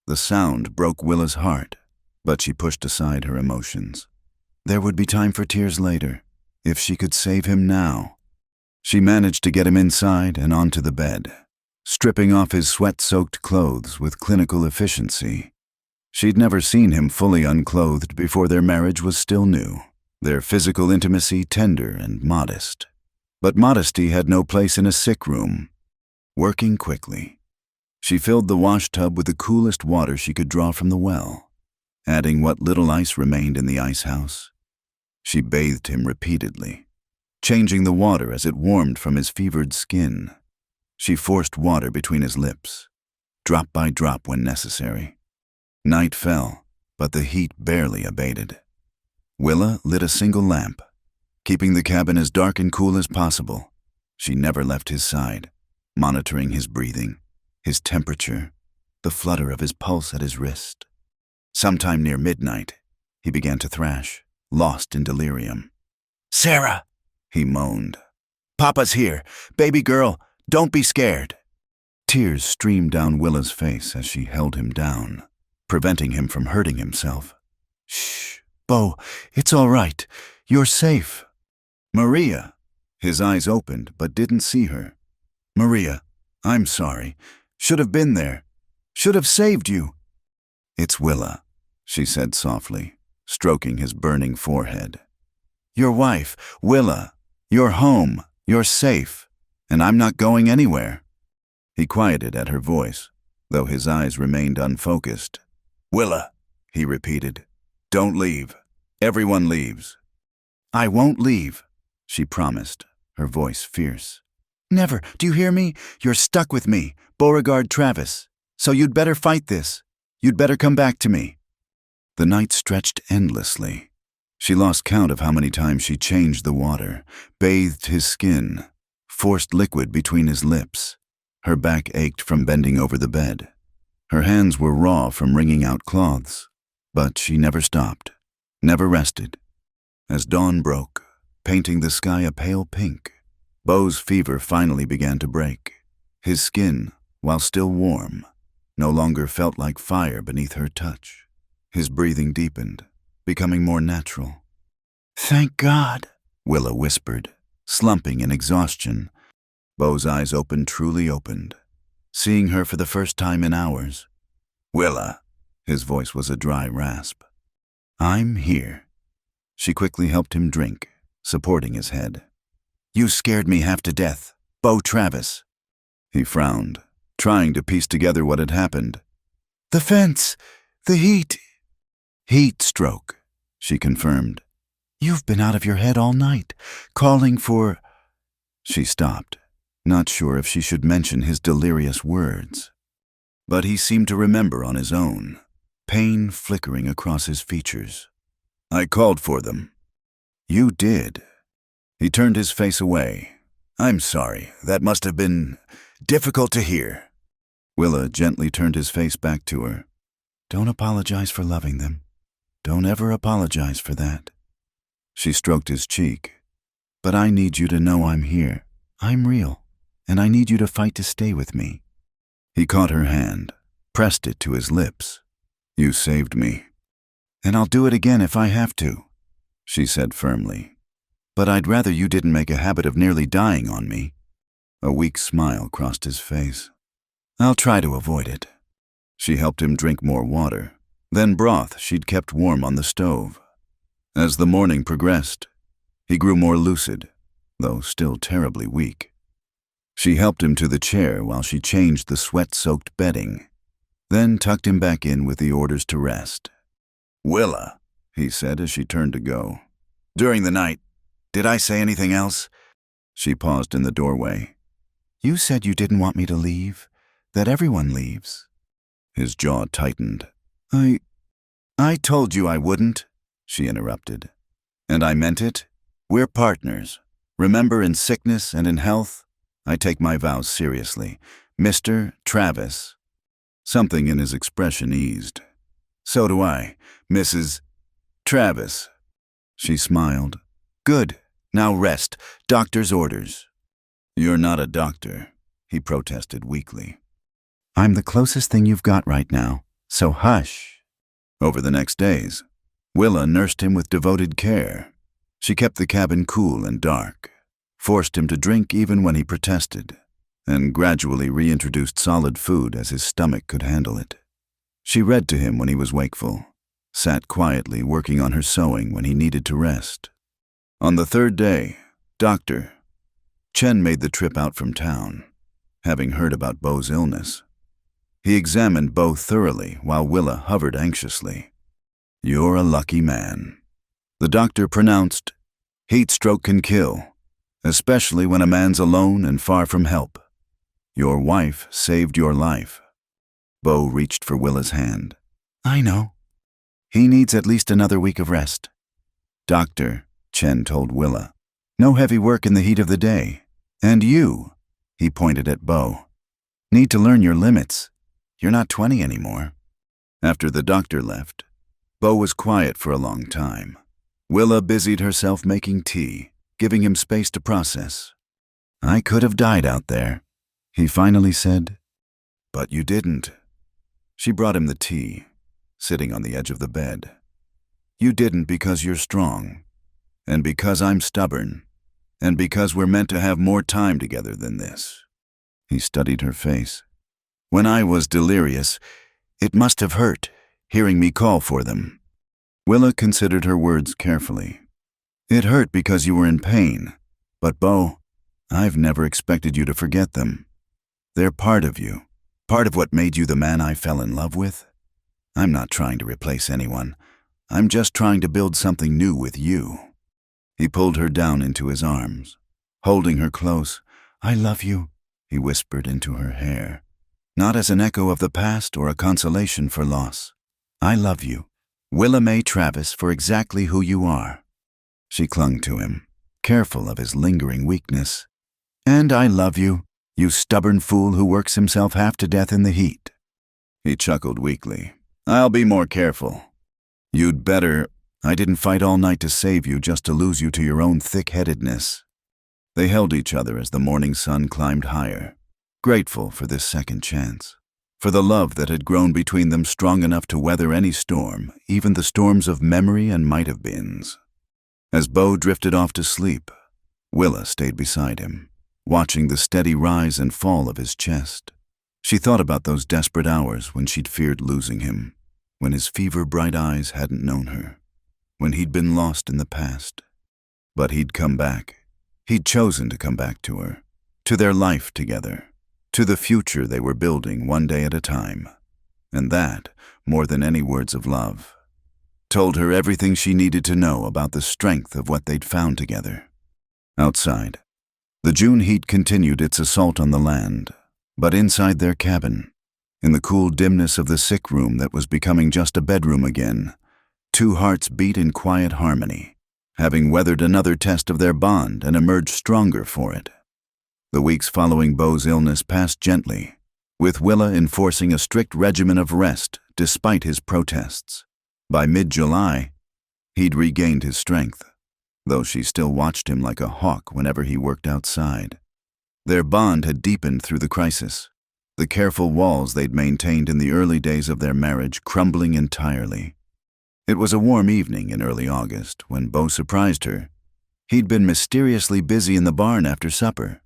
The sound broke Willa's heart, but she pushed aside her emotions. There would be time for tears later, if she could save him now. She managed to get him inside and onto the bed, stripping off his sweat-soaked clothes with clinical efficiency. She'd never seen him fully unclothed before their marriage was still new, their physical intimacy tender and modest. But modesty had no place in a sick room. Working quickly, she filled the wash tub with the coolest water she could draw from the well, adding what little ice remained in the ice house. She bathed him repeatedly, changing the water as it warmed from his fevered skin. She forced water between his lips, drop by drop when necessary. Night fell, but the heat barely abated. Willa lit a single lamp, keeping the cabin as dark and cool as possible. She never left his side, monitoring his breathing, his temperature, the flutter of his pulse at his wrist. Sometime near midnight, he began to thrash, lost in delirium. "Sarah!" he moaned. "Papa's here. Baby girl, don't be scared." Tears streamed down Willa's face as she held him down, preventing him from hurting himself. "Shh, Bo, it's all right. You're safe." "Maria." His eyes opened but didn't see her. "Maria, I'm sorry. Should have been there. Should have saved you." "It's Willa," she said softly, stroking his burning forehead. "Your wife, Willa. You're home. You're safe. And I'm not going anywhere." He quieted at her voice, though his eyes remained unfocused. "Willa," he repeated. "Don't leave. Everyone leaves." "I won't leave," she promised, her voice fierce. "Never. Do you hear me? You're stuck with me, Beauregard Travis. So you'd better fight this. You'd better come back to me." The night stretched endlessly. She lost count of how many times she changed the water, bathed his skin, forced liquid between his lips. Her back ached from bending over the bed. Her hands were raw from wringing out cloths. But she never stopped, never rested. As dawn broke, painting the sky a pale pink, Beau's fever finally began to break. His skin, while still warm, no longer felt like fire beneath her touch. His breathing deepened, becoming more natural. "Thank God," Willa whispered, slumping in exhaustion. Beau's eyes opened, truly opened, seeing her for the first time in hours. "Willa," his voice was a dry rasp. "I'm here." She quickly helped him drink, supporting his head. "You scared me half to death, Beau Travis." He frowned, trying to piece together what had happened. "The fence, the heat." "Heat stroke," she confirmed. "You've been out of your head all night, calling for—" She stopped, not sure if she should mention his delirious words. But he seemed to remember on his own, pain flickering across his features. "I called for them." "You did." He turned his face away. "I'm sorry. That must have been difficult to hear." Willa gently turned his face back to her. "Don't apologize for loving them. Don't ever apologize for that." She stroked his cheek. "But I need you to know I'm here. I'm real, and I need you to fight to stay with me." He caught her hand, pressed it to his lips. "You saved me." "And I'll do it again if I have to," she said firmly. "But I'd rather you didn't make a habit of nearly dying on me." A weak smile crossed his face. "I'll try to avoid it." She helped him drink more water, then broth she'd kept warm on the stove. As the morning progressed, he grew more lucid, though still terribly weak. She helped him to the chair while she changed the sweat-soaked bedding, then tucked him back in with the orders to rest. "Willa," he said as she turned to go. "During the night, did I say anything else?" She paused in the doorway. "You said you didn't want me to leave, that everyone leaves." His jaw tightened. I told you I wouldn't," she interrupted. "And I meant it. We're partners. Remember, in sickness and in health, I take my vows seriously. Mr. Travis." Something in his expression eased. "So do I, Mrs. Travis." She smiled. "Good. Now rest. Doctor's orders." "You're not a doctor," he protested weakly. "I'm the closest thing you've got right now, so hush." Over the next days, Willa nursed him with devoted care. She kept the cabin cool and dark, forced him to drink even when he protested, and gradually reintroduced solid food as his stomach could handle it. She read to him when he was wakeful, sat quietly working on her sewing when he needed to rest. On the third day, Dr. Chen made the trip out from town, having heard about Beau's illness. He examined Beau thoroughly while Willa hovered anxiously. "You're a lucky man." The doctor pronounced, "Heat stroke can kill, especially when a man's alone and far from help. Your wife saved your life." Beau reached for Willa's hand. "I know. He needs at least another week of rest." "Doctor," Chen told Willa, "no heavy work in the heat of the day. And you," he pointed at Beau, "need to learn your limits. You're not 20 anymore." After the doctor left, Beau was quiet for a long time. Willa busied herself making tea, giving him space to process. "I could have died out there," he finally said. "But you didn't." She brought him the tea, sitting on the edge of the bed. "You didn't because you're strong, and because I'm stubborn, and because we're meant to have more time together than this." He studied her face. "When I was delirious, it must have hurt, hearing me call for them." Willa considered her words carefully. "It hurt because you were in pain, but Beau, I've never expected you to forget them. They're part of you, part of what made you the man I fell in love with. I'm not trying to replace anyone. I'm just trying to build something new with you." He pulled her down into his arms, holding her close. "I love you," he whispered into her hair. "Not as an echo of the past or a consolation for loss. I love you, Willa Mae Travis, for exactly who you are." She clung to him, careful of his lingering weakness. "And I love you, you stubborn fool who works himself half to death in the heat." He chuckled weakly. "I'll be more careful." "You'd better. I didn't fight all night to save you just to lose you to your own thick-headedness." They held each other as the morning sun climbed higher, grateful for this second chance, for the love that had grown between them strong enough to weather any storm, even the storms of memory and might-have-beens. As Beau drifted off to sleep, Willa stayed beside him, watching the steady rise and fall of his chest. She thought about those desperate hours when she'd feared losing him, when his fever-bright eyes hadn't known her, when he'd been lost in the past. But he'd come back. He'd chosen to come back to her, to their life together, to the future they were building one day at a time. And that, more than any words of love, told her everything she needed to know about the strength of what they'd found together. Outside, the June heat continued its assault on the land, but inside their cabin, in the cool dimness of the sick room that was becoming just a bedroom again, two hearts beat in quiet harmony, having weathered another test of their bond and emerged stronger for it. The weeks following Beau's illness passed gently, with Willa enforcing a strict regimen of rest despite his protests. By mid-July, he'd regained his strength, though she still watched him like a hawk whenever he worked outside. Their bond had deepened through the crisis, the careful walls they'd maintained in the early days of their marriage crumbling entirely. It was a warm evening in early August when Beau surprised her. He'd been mysteriously busy in the barn after supper,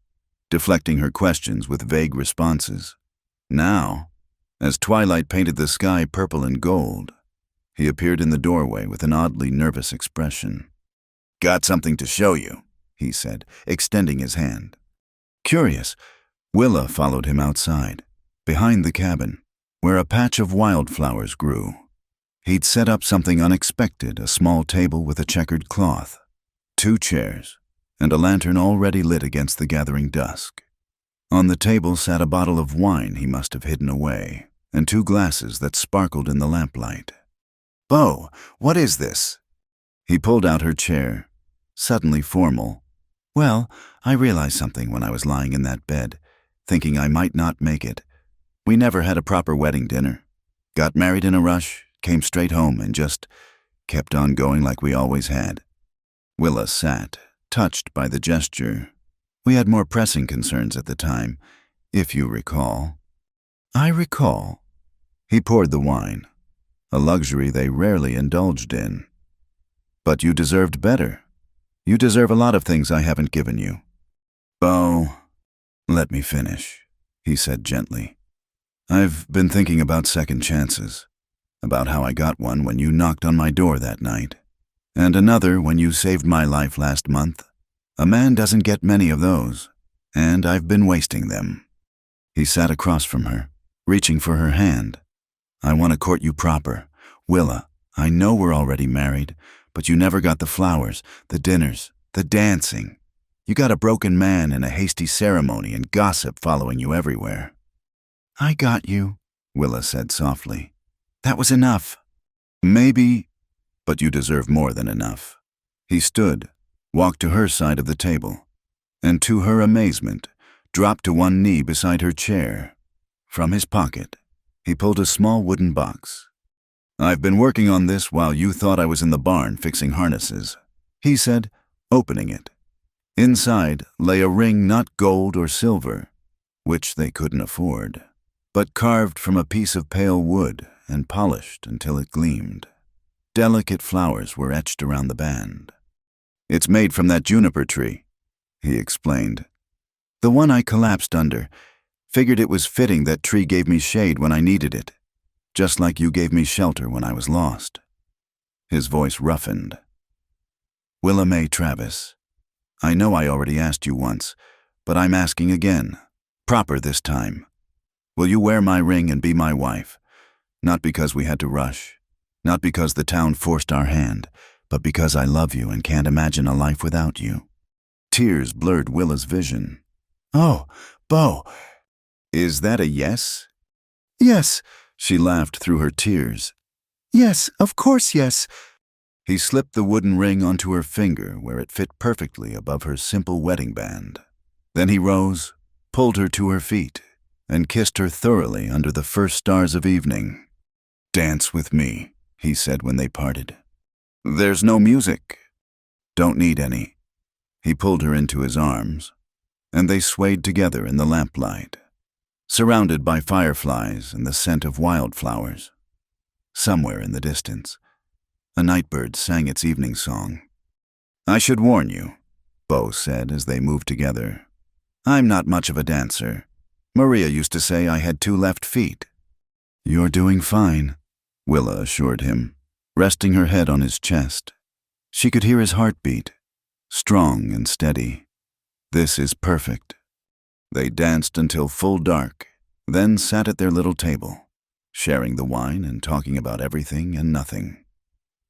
deflecting her questions with vague responses. Now, as twilight painted the sky purple and gold, he appeared in the doorway with an oddly nervous expression. "Got something to show you," he said, extending his hand. Curious, Willa followed him outside, behind the cabin, where a patch of wildflowers grew. He'd set up something unexpected, a small table with a checkered cloth, 2 chairs, and a lantern already lit against the gathering dusk. On the table sat a bottle of wine he must have hidden away, and 2 glasses that sparkled in the lamplight. "Beau, what is this?" He pulled out her chair, suddenly formal. "Well, I realized something when I was lying in that bed, thinking I might not make it. We never had a proper wedding dinner. Got married in a rush, came straight home, and just kept on going like we always had." Willa sat, touched by the gesture. "We had more pressing concerns at the time, if you recall." "I recall." He poured the wine, a luxury they rarely indulged in. "But you deserved better. You deserve a lot of things I haven't given you. "Bo, let me finish," he said gently. "I've been thinking about second chances, about how I got one when you knocked on my door that night, and another when you saved my life last month. A man doesn't get many of those, and I've been wasting them." He sat across from her, reaching for her hand. "I want to court you proper. Willa, I know we're already married, but you never got the flowers, the dinners, the dancing. You got a broken man and a hasty ceremony and gossip following you everywhere." "I got you," Willa said softly. "That was enough." "Maybe, but you deserve more than enough." He stood, walked to her side of the table, and to her amazement, dropped to one knee beside her chair. From his pocket, he pulled a small wooden box. "I've been working on this while you thought I was in the barn fixing harnesses," he said, opening it. Inside lay a ring not gold or silver, which they couldn't afford, but carved from a piece of pale wood and polished until it gleamed. Delicate flowers were etched around the band. "It's made from that juniper tree," he explained. "The one I collapsed under. Figured it was fitting that tree gave me shade when I needed it, just like you gave me shelter when I was lost." His voice roughened. "Willa Mae Travis, I know I already asked you once, but I'm asking again, proper this time. Will you wear my ring and be my wife? Not because we had to rush, not because the town forced our hand, but because I love you and can't imagine a life without you." Tears blurred Willa's vision. "Oh, Bo, is that a yes?" "Yes," she laughed through her tears. "Yes, of course yes." He slipped the wooden ring onto her finger where it fit perfectly above her simple wedding band. Then he rose, pulled her to her feet, and kissed her thoroughly under the first stars of evening. "Dance with me," he said when they parted. "There's no music." "Don't need any." He pulled her into his arms, and they swayed together in the lamplight, surrounded by fireflies and the scent of wildflowers. Somewhere in the distance, a nightbird sang its evening song. "I should warn you," Bo said as they moved together. "I'm not much of a dancer. Maria used to say I had 2 left feet." "You're doing fine," Willa assured him, resting her head on his chest. She could hear his heartbeat, strong and steady. "This is perfect." They danced until full dark, then sat at their little table, sharing the wine and talking about everything and nothing.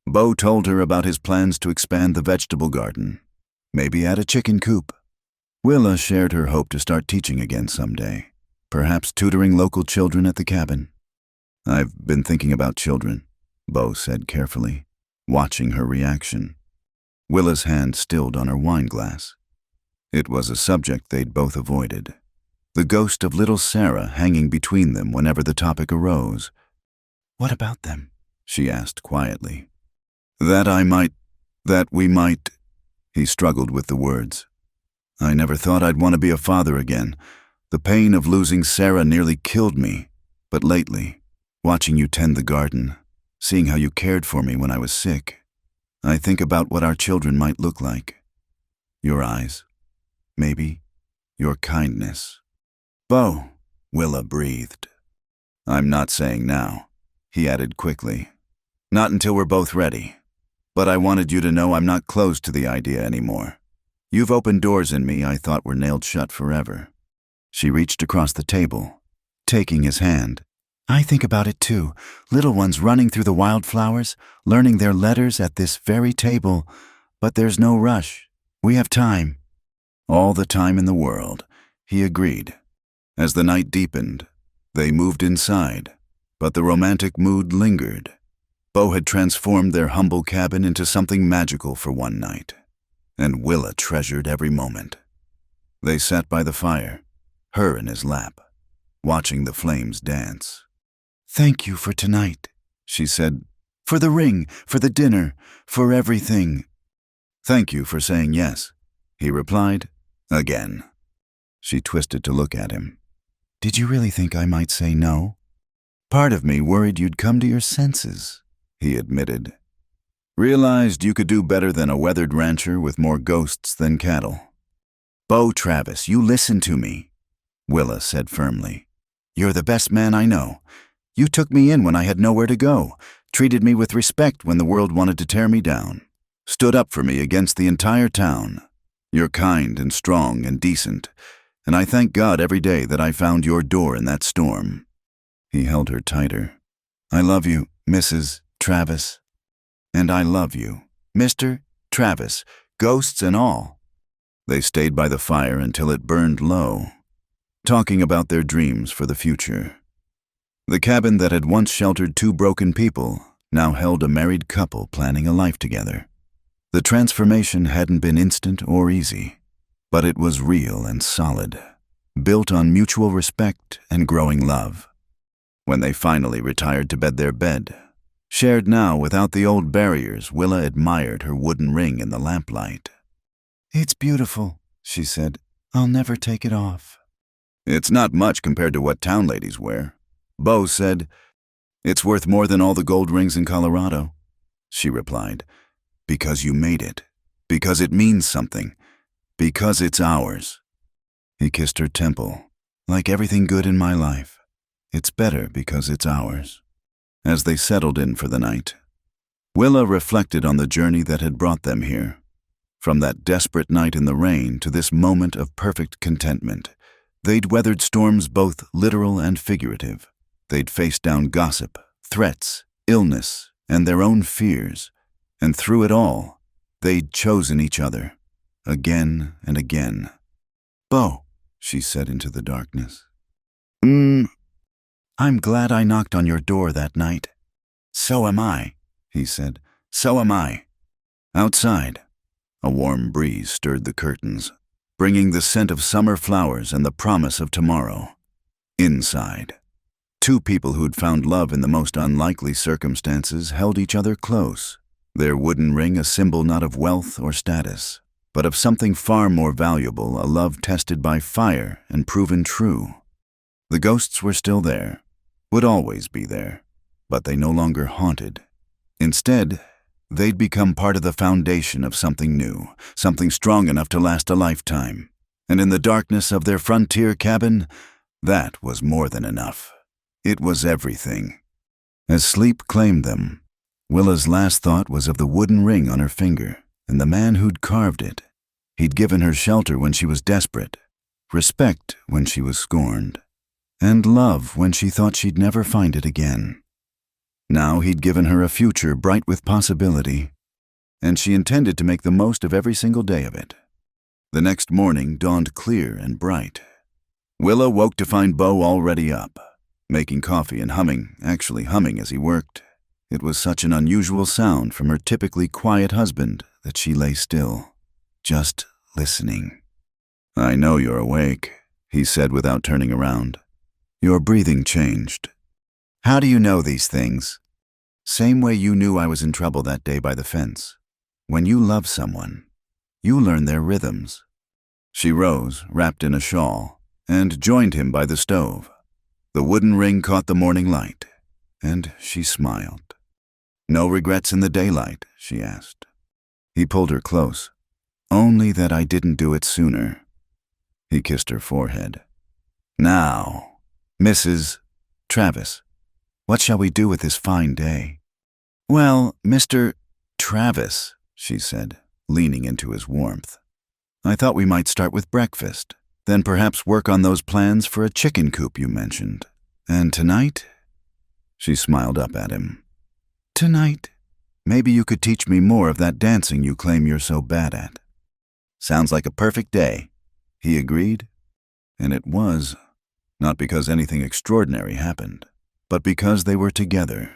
Bo told her about his plans to expand the vegetable garden, maybe add a chicken coop. Willa shared her hope to start teaching again someday, perhaps tutoring local children at the cabin. "I've been thinking about children," Bo said carefully, watching her reaction. Willa's hand stilled on her wine glass. It was a subject they'd both avoided, the ghost of little Sarah hanging between them whenever the topic arose. "What about them?" she asked quietly. That we might, he struggled with the words. "I never thought I'd want to be a father again. The pain of losing Sarah nearly killed me, but lately, watching you tend the garden, seeing how you cared for me when I was sick, I think about what our children might look like. Your eyes, maybe, your kindness." "Bo," Willa breathed. "I'm not saying now," he added quickly. "Not until we're both ready. But I wanted you to know I'm not closed to the idea anymore. You've opened doors in me I thought were nailed shut forever." She reached across the table, taking his hand. "I think about it too. Little ones running through the wildflowers, learning their letters at this very table. But there's no rush. We have time." "All the time in the world," he agreed. As the night deepened, they moved inside, but the romantic mood lingered. Bo had transformed their humble cabin into something magical for one night, and Willa treasured every moment. They sat by the fire, her in his lap, watching the flames dance. "Thank you for tonight," she said. "For the ring, for the dinner, for everything." "Thank you for saying yes," he replied, again. She twisted to look at him. "Did you really think I might say no?" "Part of me worried you'd come to your senses," he admitted. "Realized you could do better than a weathered rancher with more ghosts than cattle." "Bo Travis, you listen to me," Willa said firmly. "You're the best man I know. You took me in when I had nowhere to go, treated me with respect when the world wanted to tear me down, stood up for me against the entire town. You're kind and strong and decent, and I thank God every day that I found your door in that storm." He held her tighter. "I love you, Mrs. Travis. And I love you, Mr. Travis, ghosts and all." They stayed by the fire until it burned low, talking about their dreams for the future. The cabin that had once sheltered two broken people now held a married couple planning a life together. The transformation hadn't been instant or easy, but it was real and solid, built on mutual respect and growing love. When they finally retired to their bed, shared now without the old barriers, Willa admired her wooden ring in the lamplight. "It's beautiful," she said. "I'll never take it off." "It's not much compared to what town ladies wear," Bo said. "It's worth more than all the gold rings in Colorado," she replied. "Because you made it. Because it means something. Because it's ours." He kissed her temple. "Like everything good in my life, it's better because it's ours." As they settled in for the night, Willa reflected on the journey that had brought them here. From that desperate night in the rain to this moment of perfect contentment, they'd weathered storms both literal and figurative. They'd faced down gossip, threats, illness, and their own fears. And through it all, they'd chosen each other, again and again. "Bo," she said into the darkness. "I'm glad I knocked on your door that night." "So am I," he said. "So am I." Outside, a warm breeze stirred the curtains, bringing the scent of summer flowers and the promise of tomorrow. Inside, two people who'd found love in the most unlikely circumstances held each other close, their wooden ring a symbol not of wealth or status, but of something far more valuable, a love tested by fire and proven true. The ghosts were still there, would always be there, but they no longer haunted. Instead, they'd become part of the foundation of something new, something strong enough to last a lifetime. And in the darkness of their frontier cabin, that was more than enough. It was everything. As sleep claimed them, Willa's last thought was of the wooden ring on her finger and the man who'd carved it. He'd given her shelter when she was desperate, respect when she was scorned, and love when she thought she'd never find it again. Now he'd given her a future bright with possibility, and she intended to make the most of every single day of it. The next morning dawned clear and bright. Willa woke to find Bo already up, making coffee and actually humming as he worked. It was such an unusual sound from her typically quiet husband that she lay still, just listening. "I know you're awake," he said without turning around. "Your breathing changed." "How do you know these things?" "Same way you knew I was in trouble that day by the fence. When you love someone, you learn their rhythms." She rose, wrapped in a shawl, and joined him by the stove. The wooden ring caught the morning light, and she smiled. "No regrets in the daylight?" she asked. He pulled her close. "Only that I didn't do it sooner." He kissed her forehead. "Now, Mrs. Travis, what shall we do with this fine day?" "Well, Mr. Travis," she said, leaning into his warmth, "I thought we might start with breakfast, then perhaps work on those plans for a chicken coop you mentioned. And tonight?" She smiled up at him. "Tonight, maybe you could teach me more of that dancing you claim you're so bad at." "Sounds like a perfect day," he agreed. And it was, not because anything extraordinary happened, but because they were together,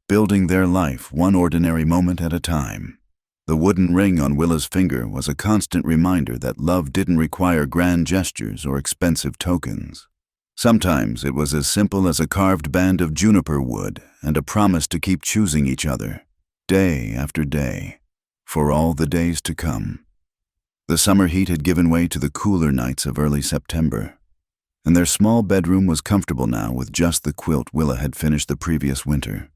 building their life one ordinary moment at a time. The wooden ring on Willa's finger was a constant reminder that love didn't require grand gestures or expensive tokens. Sometimes it was as simple as a carved band of juniper wood and a promise to keep choosing each other, day after day, for all the days to come. The summer heat had given way to the cooler nights of early September, and their small bedroom was comfortable now with just the quilt Willa had finished the previous winter.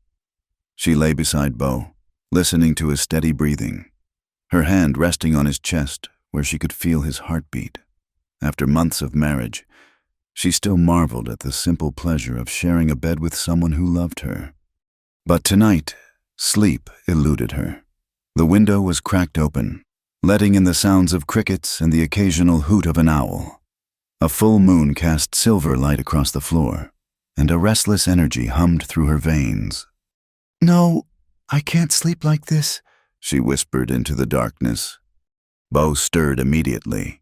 She lay beside Bo, listening to his steady breathing, her hand resting on his chest where she could feel his heartbeat. After months of marriage, she still marveled at the simple pleasure of sharing a bed with someone who loved her. But tonight, sleep eluded her. The window was cracked open, letting in the sounds of crickets and the occasional hoot of an owl. A full moon cast silver light across the floor, and a restless energy hummed through her veins. "No, I can't sleep like this," she whispered into the darkness. Bo stirred immediately,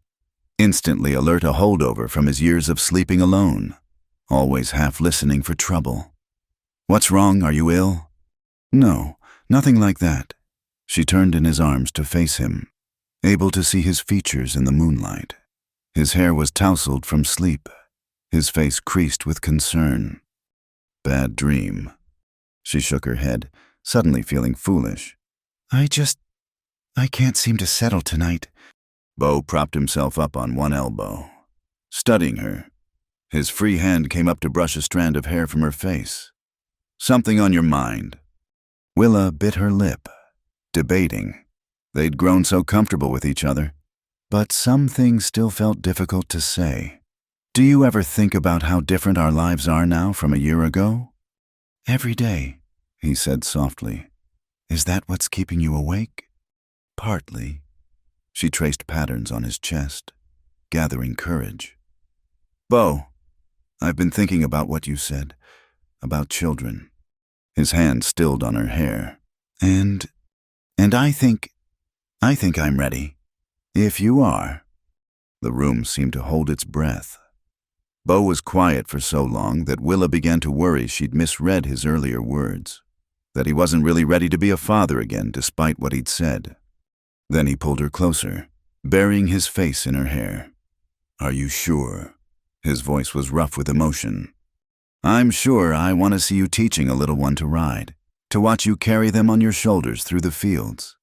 instantly alert a holdover from his years of sleeping alone, always half listening for trouble. "What's wrong? Are you ill?" "No, nothing like that." She turned in his arms to face him, able to see his features in the moonlight. His hair was tousled from sleep, his face creased with concern. "Bad dream." She shook her head, suddenly feeling foolish. I can't seem to settle tonight." Bo propped himself up on one elbow, studying her. His free hand came up to brush a strand of hair from her face. "Something on your mind?" Willa bit her lip, debating. They'd grown so comfortable with each other, but some things still felt difficult to say. "Do you ever think about how different our lives are now from a year ago?" "Every day," he said softly. "Is that what's keeping you awake?" "Partly." She traced patterns on his chest, gathering courage. "Bo, I've been thinking about what you said, about children." His hand stilled on her hair. And I think I'm ready. If you are." The room seemed to hold its breath. Bo was quiet for so long that Willa began to worry she'd misread his earlier words, that he wasn't really ready to be a father again despite what he'd said. Then he pulled her closer, burying his face in her hair. "Are you sure?" His voice was rough with emotion. "I'm sure. I want to see you teaching a little one to ride, to watch you carry them on your shoulders through the fields.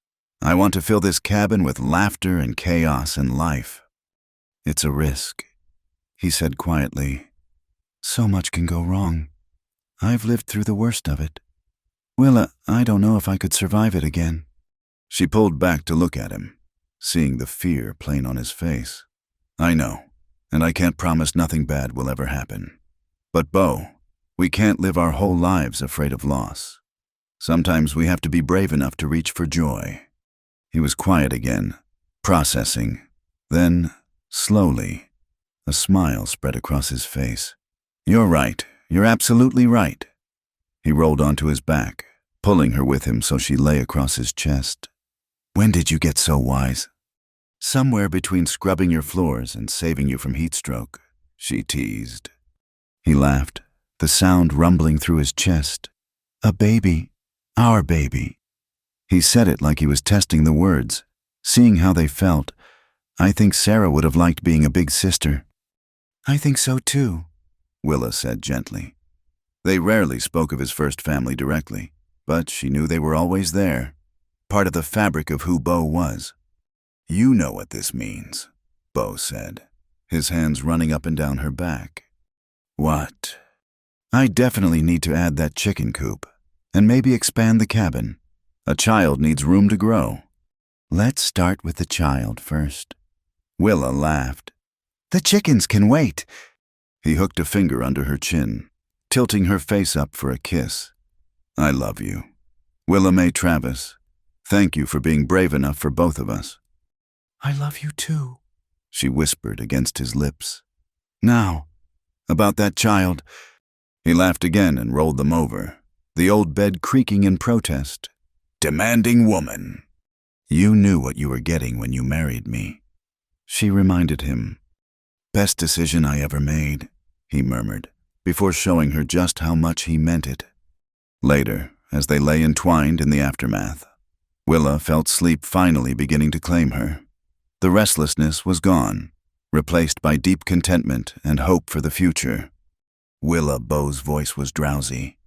I want to fill this cabin with laughter and chaos and life." "It's a risk," he said quietly. "So much can go wrong. I've lived through the worst of it. Willa, I don't know if I could survive it again." She pulled back to look at him, seeing the fear plain on his face. "I know, and I can't promise nothing bad will ever happen. But Bo, we can't live our whole lives afraid of loss. Sometimes we have to be brave enough to reach for joy." He was quiet again, processing. Then, slowly, a smile spread across his face. "You're right. You're absolutely right." He rolled onto his back, pulling her with him so she lay across his chest. "When did you get so wise?" "Somewhere between scrubbing your floors and saving you from heat stroke," she teased. He laughed, the sound rumbling through his chest. "A baby. Our baby." He said it like he was testing the words, seeing how they felt. "I think Sarah would have liked being a big sister." "I think so too," Willa said gently. They rarely spoke of his first family directly, but she knew they were always there, part of the fabric of who Bo was. "You know what this means," Bo said, his hands running up and down her back. "What?" "I definitely need to add that chicken coop, and maybe expand the cabin. A child needs room to grow." "Let's start with the child first." Willa laughed. "The chickens can wait." He hooked a finger under her chin, tilting her face up for a kiss. "I love you. Willa Mae Travis, thank you for being brave enough for both of us." "I love you too," she whispered against his lips. "Now, about that child." He laughed again and rolled them over, the old bed creaking in protest. "Demanding woman. You knew what you were getting when you married me." She reminded him. "Best decision I ever made," he murmured, before showing her just how much he meant it. Later, as they lay entwined in the aftermath, Willa felt sleep finally beginning to claim her. The restlessness was gone, replaced by deep contentment and hope for the future. Willa Bo's voice was drowsy.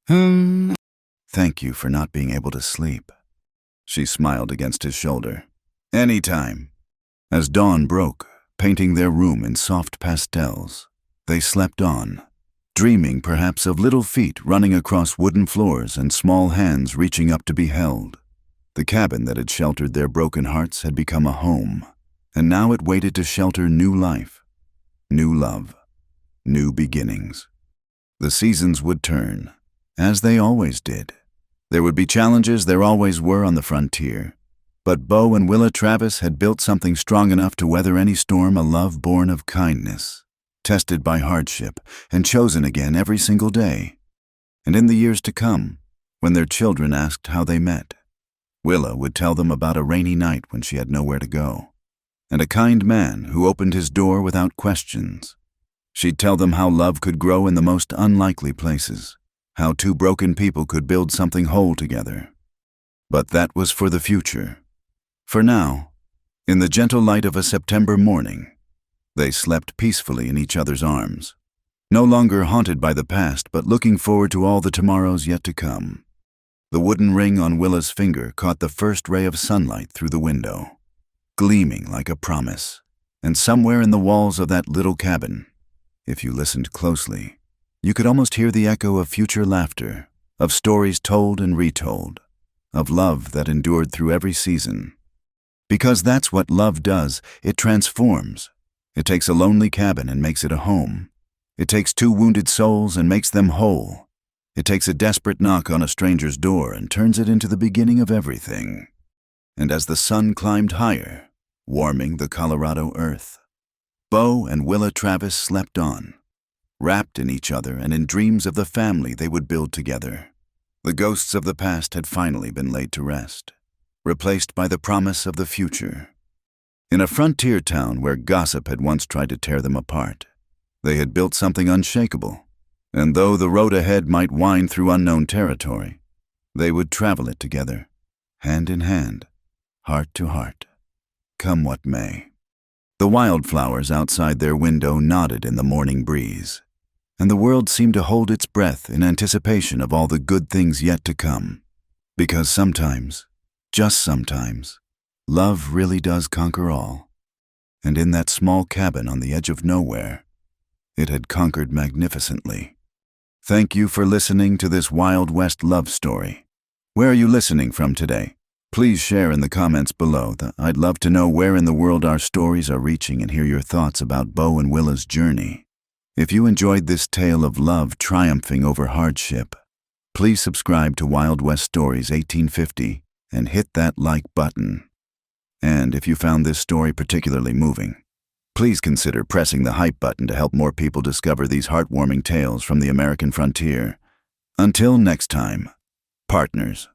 "Thank you for not being able to sleep." She smiled against his shoulder. "Anytime." As dawn broke, painting their room in soft pastels, they slept on, dreaming perhaps of little feet running across wooden floors and small hands reaching up to be held. The cabin that had sheltered their broken hearts had become a home, and now it waited to shelter new life, new love, new beginnings. The seasons would turn, as they always did. There would be challenges, there always were on the frontier. But Bo and Willa Travis had built something strong enough to weather any storm, a love born of kindness, tested by hardship, and chosen again every single day. And in the years to come, when their children asked how they met, Willa would tell them about a rainy night when she had nowhere to go, and a kind man who opened his door without questions. She'd tell them how love could grow in the most unlikely places, how two broken people could build something whole together. But that was for the future. For now, in the gentle light of a September morning, they slept peacefully in each other's arms, no longer haunted by the past, but looking forward to all the tomorrows yet to come. The wooden ring on Willa's finger caught the first ray of sunlight through the window, gleaming like a promise. And somewhere in the walls of that little cabin, if you listened closely, you could almost hear the echo of future laughter, of stories told and retold, of love that endured through every season. Because that's what love does. It transforms. It takes a lonely cabin and makes it a home. It takes two wounded souls and makes them whole. It takes a desperate knock on a stranger's door and turns it into the beginning of everything. And as the sun climbed higher, warming the Colorado earth, Bo and Willa Travis slept on, wrapped in each other and in dreams of the family they would build together. The ghosts of the past had finally been laid to rest, replaced by the promise of the future. In a frontier town where gossip had once tried to tear them apart, they had built something unshakable, and though the road ahead might wind through unknown territory, they would travel it together, hand in hand, heart to heart, come what may. The wildflowers outside their window nodded in the morning breeze, and the world seemed to hold its breath in anticipation of all the good things yet to come. Because sometimes, just sometimes, love really does conquer all. And in that small cabin on the edge of nowhere, it had conquered magnificently. Thank you for listening to this Wild West love story. Where are you listening from today? Please share in the comments below. I'd love to know where in the world our stories are reaching and hear your thoughts about Bo and Willa's journey. If you enjoyed this tale of love triumphing over hardship, please subscribe to Wild West Stories 1850 and hit that like button. And if you found this story particularly moving, please consider pressing the hype button to help more people discover these heartwarming tales from the American frontier. Until next time, partners.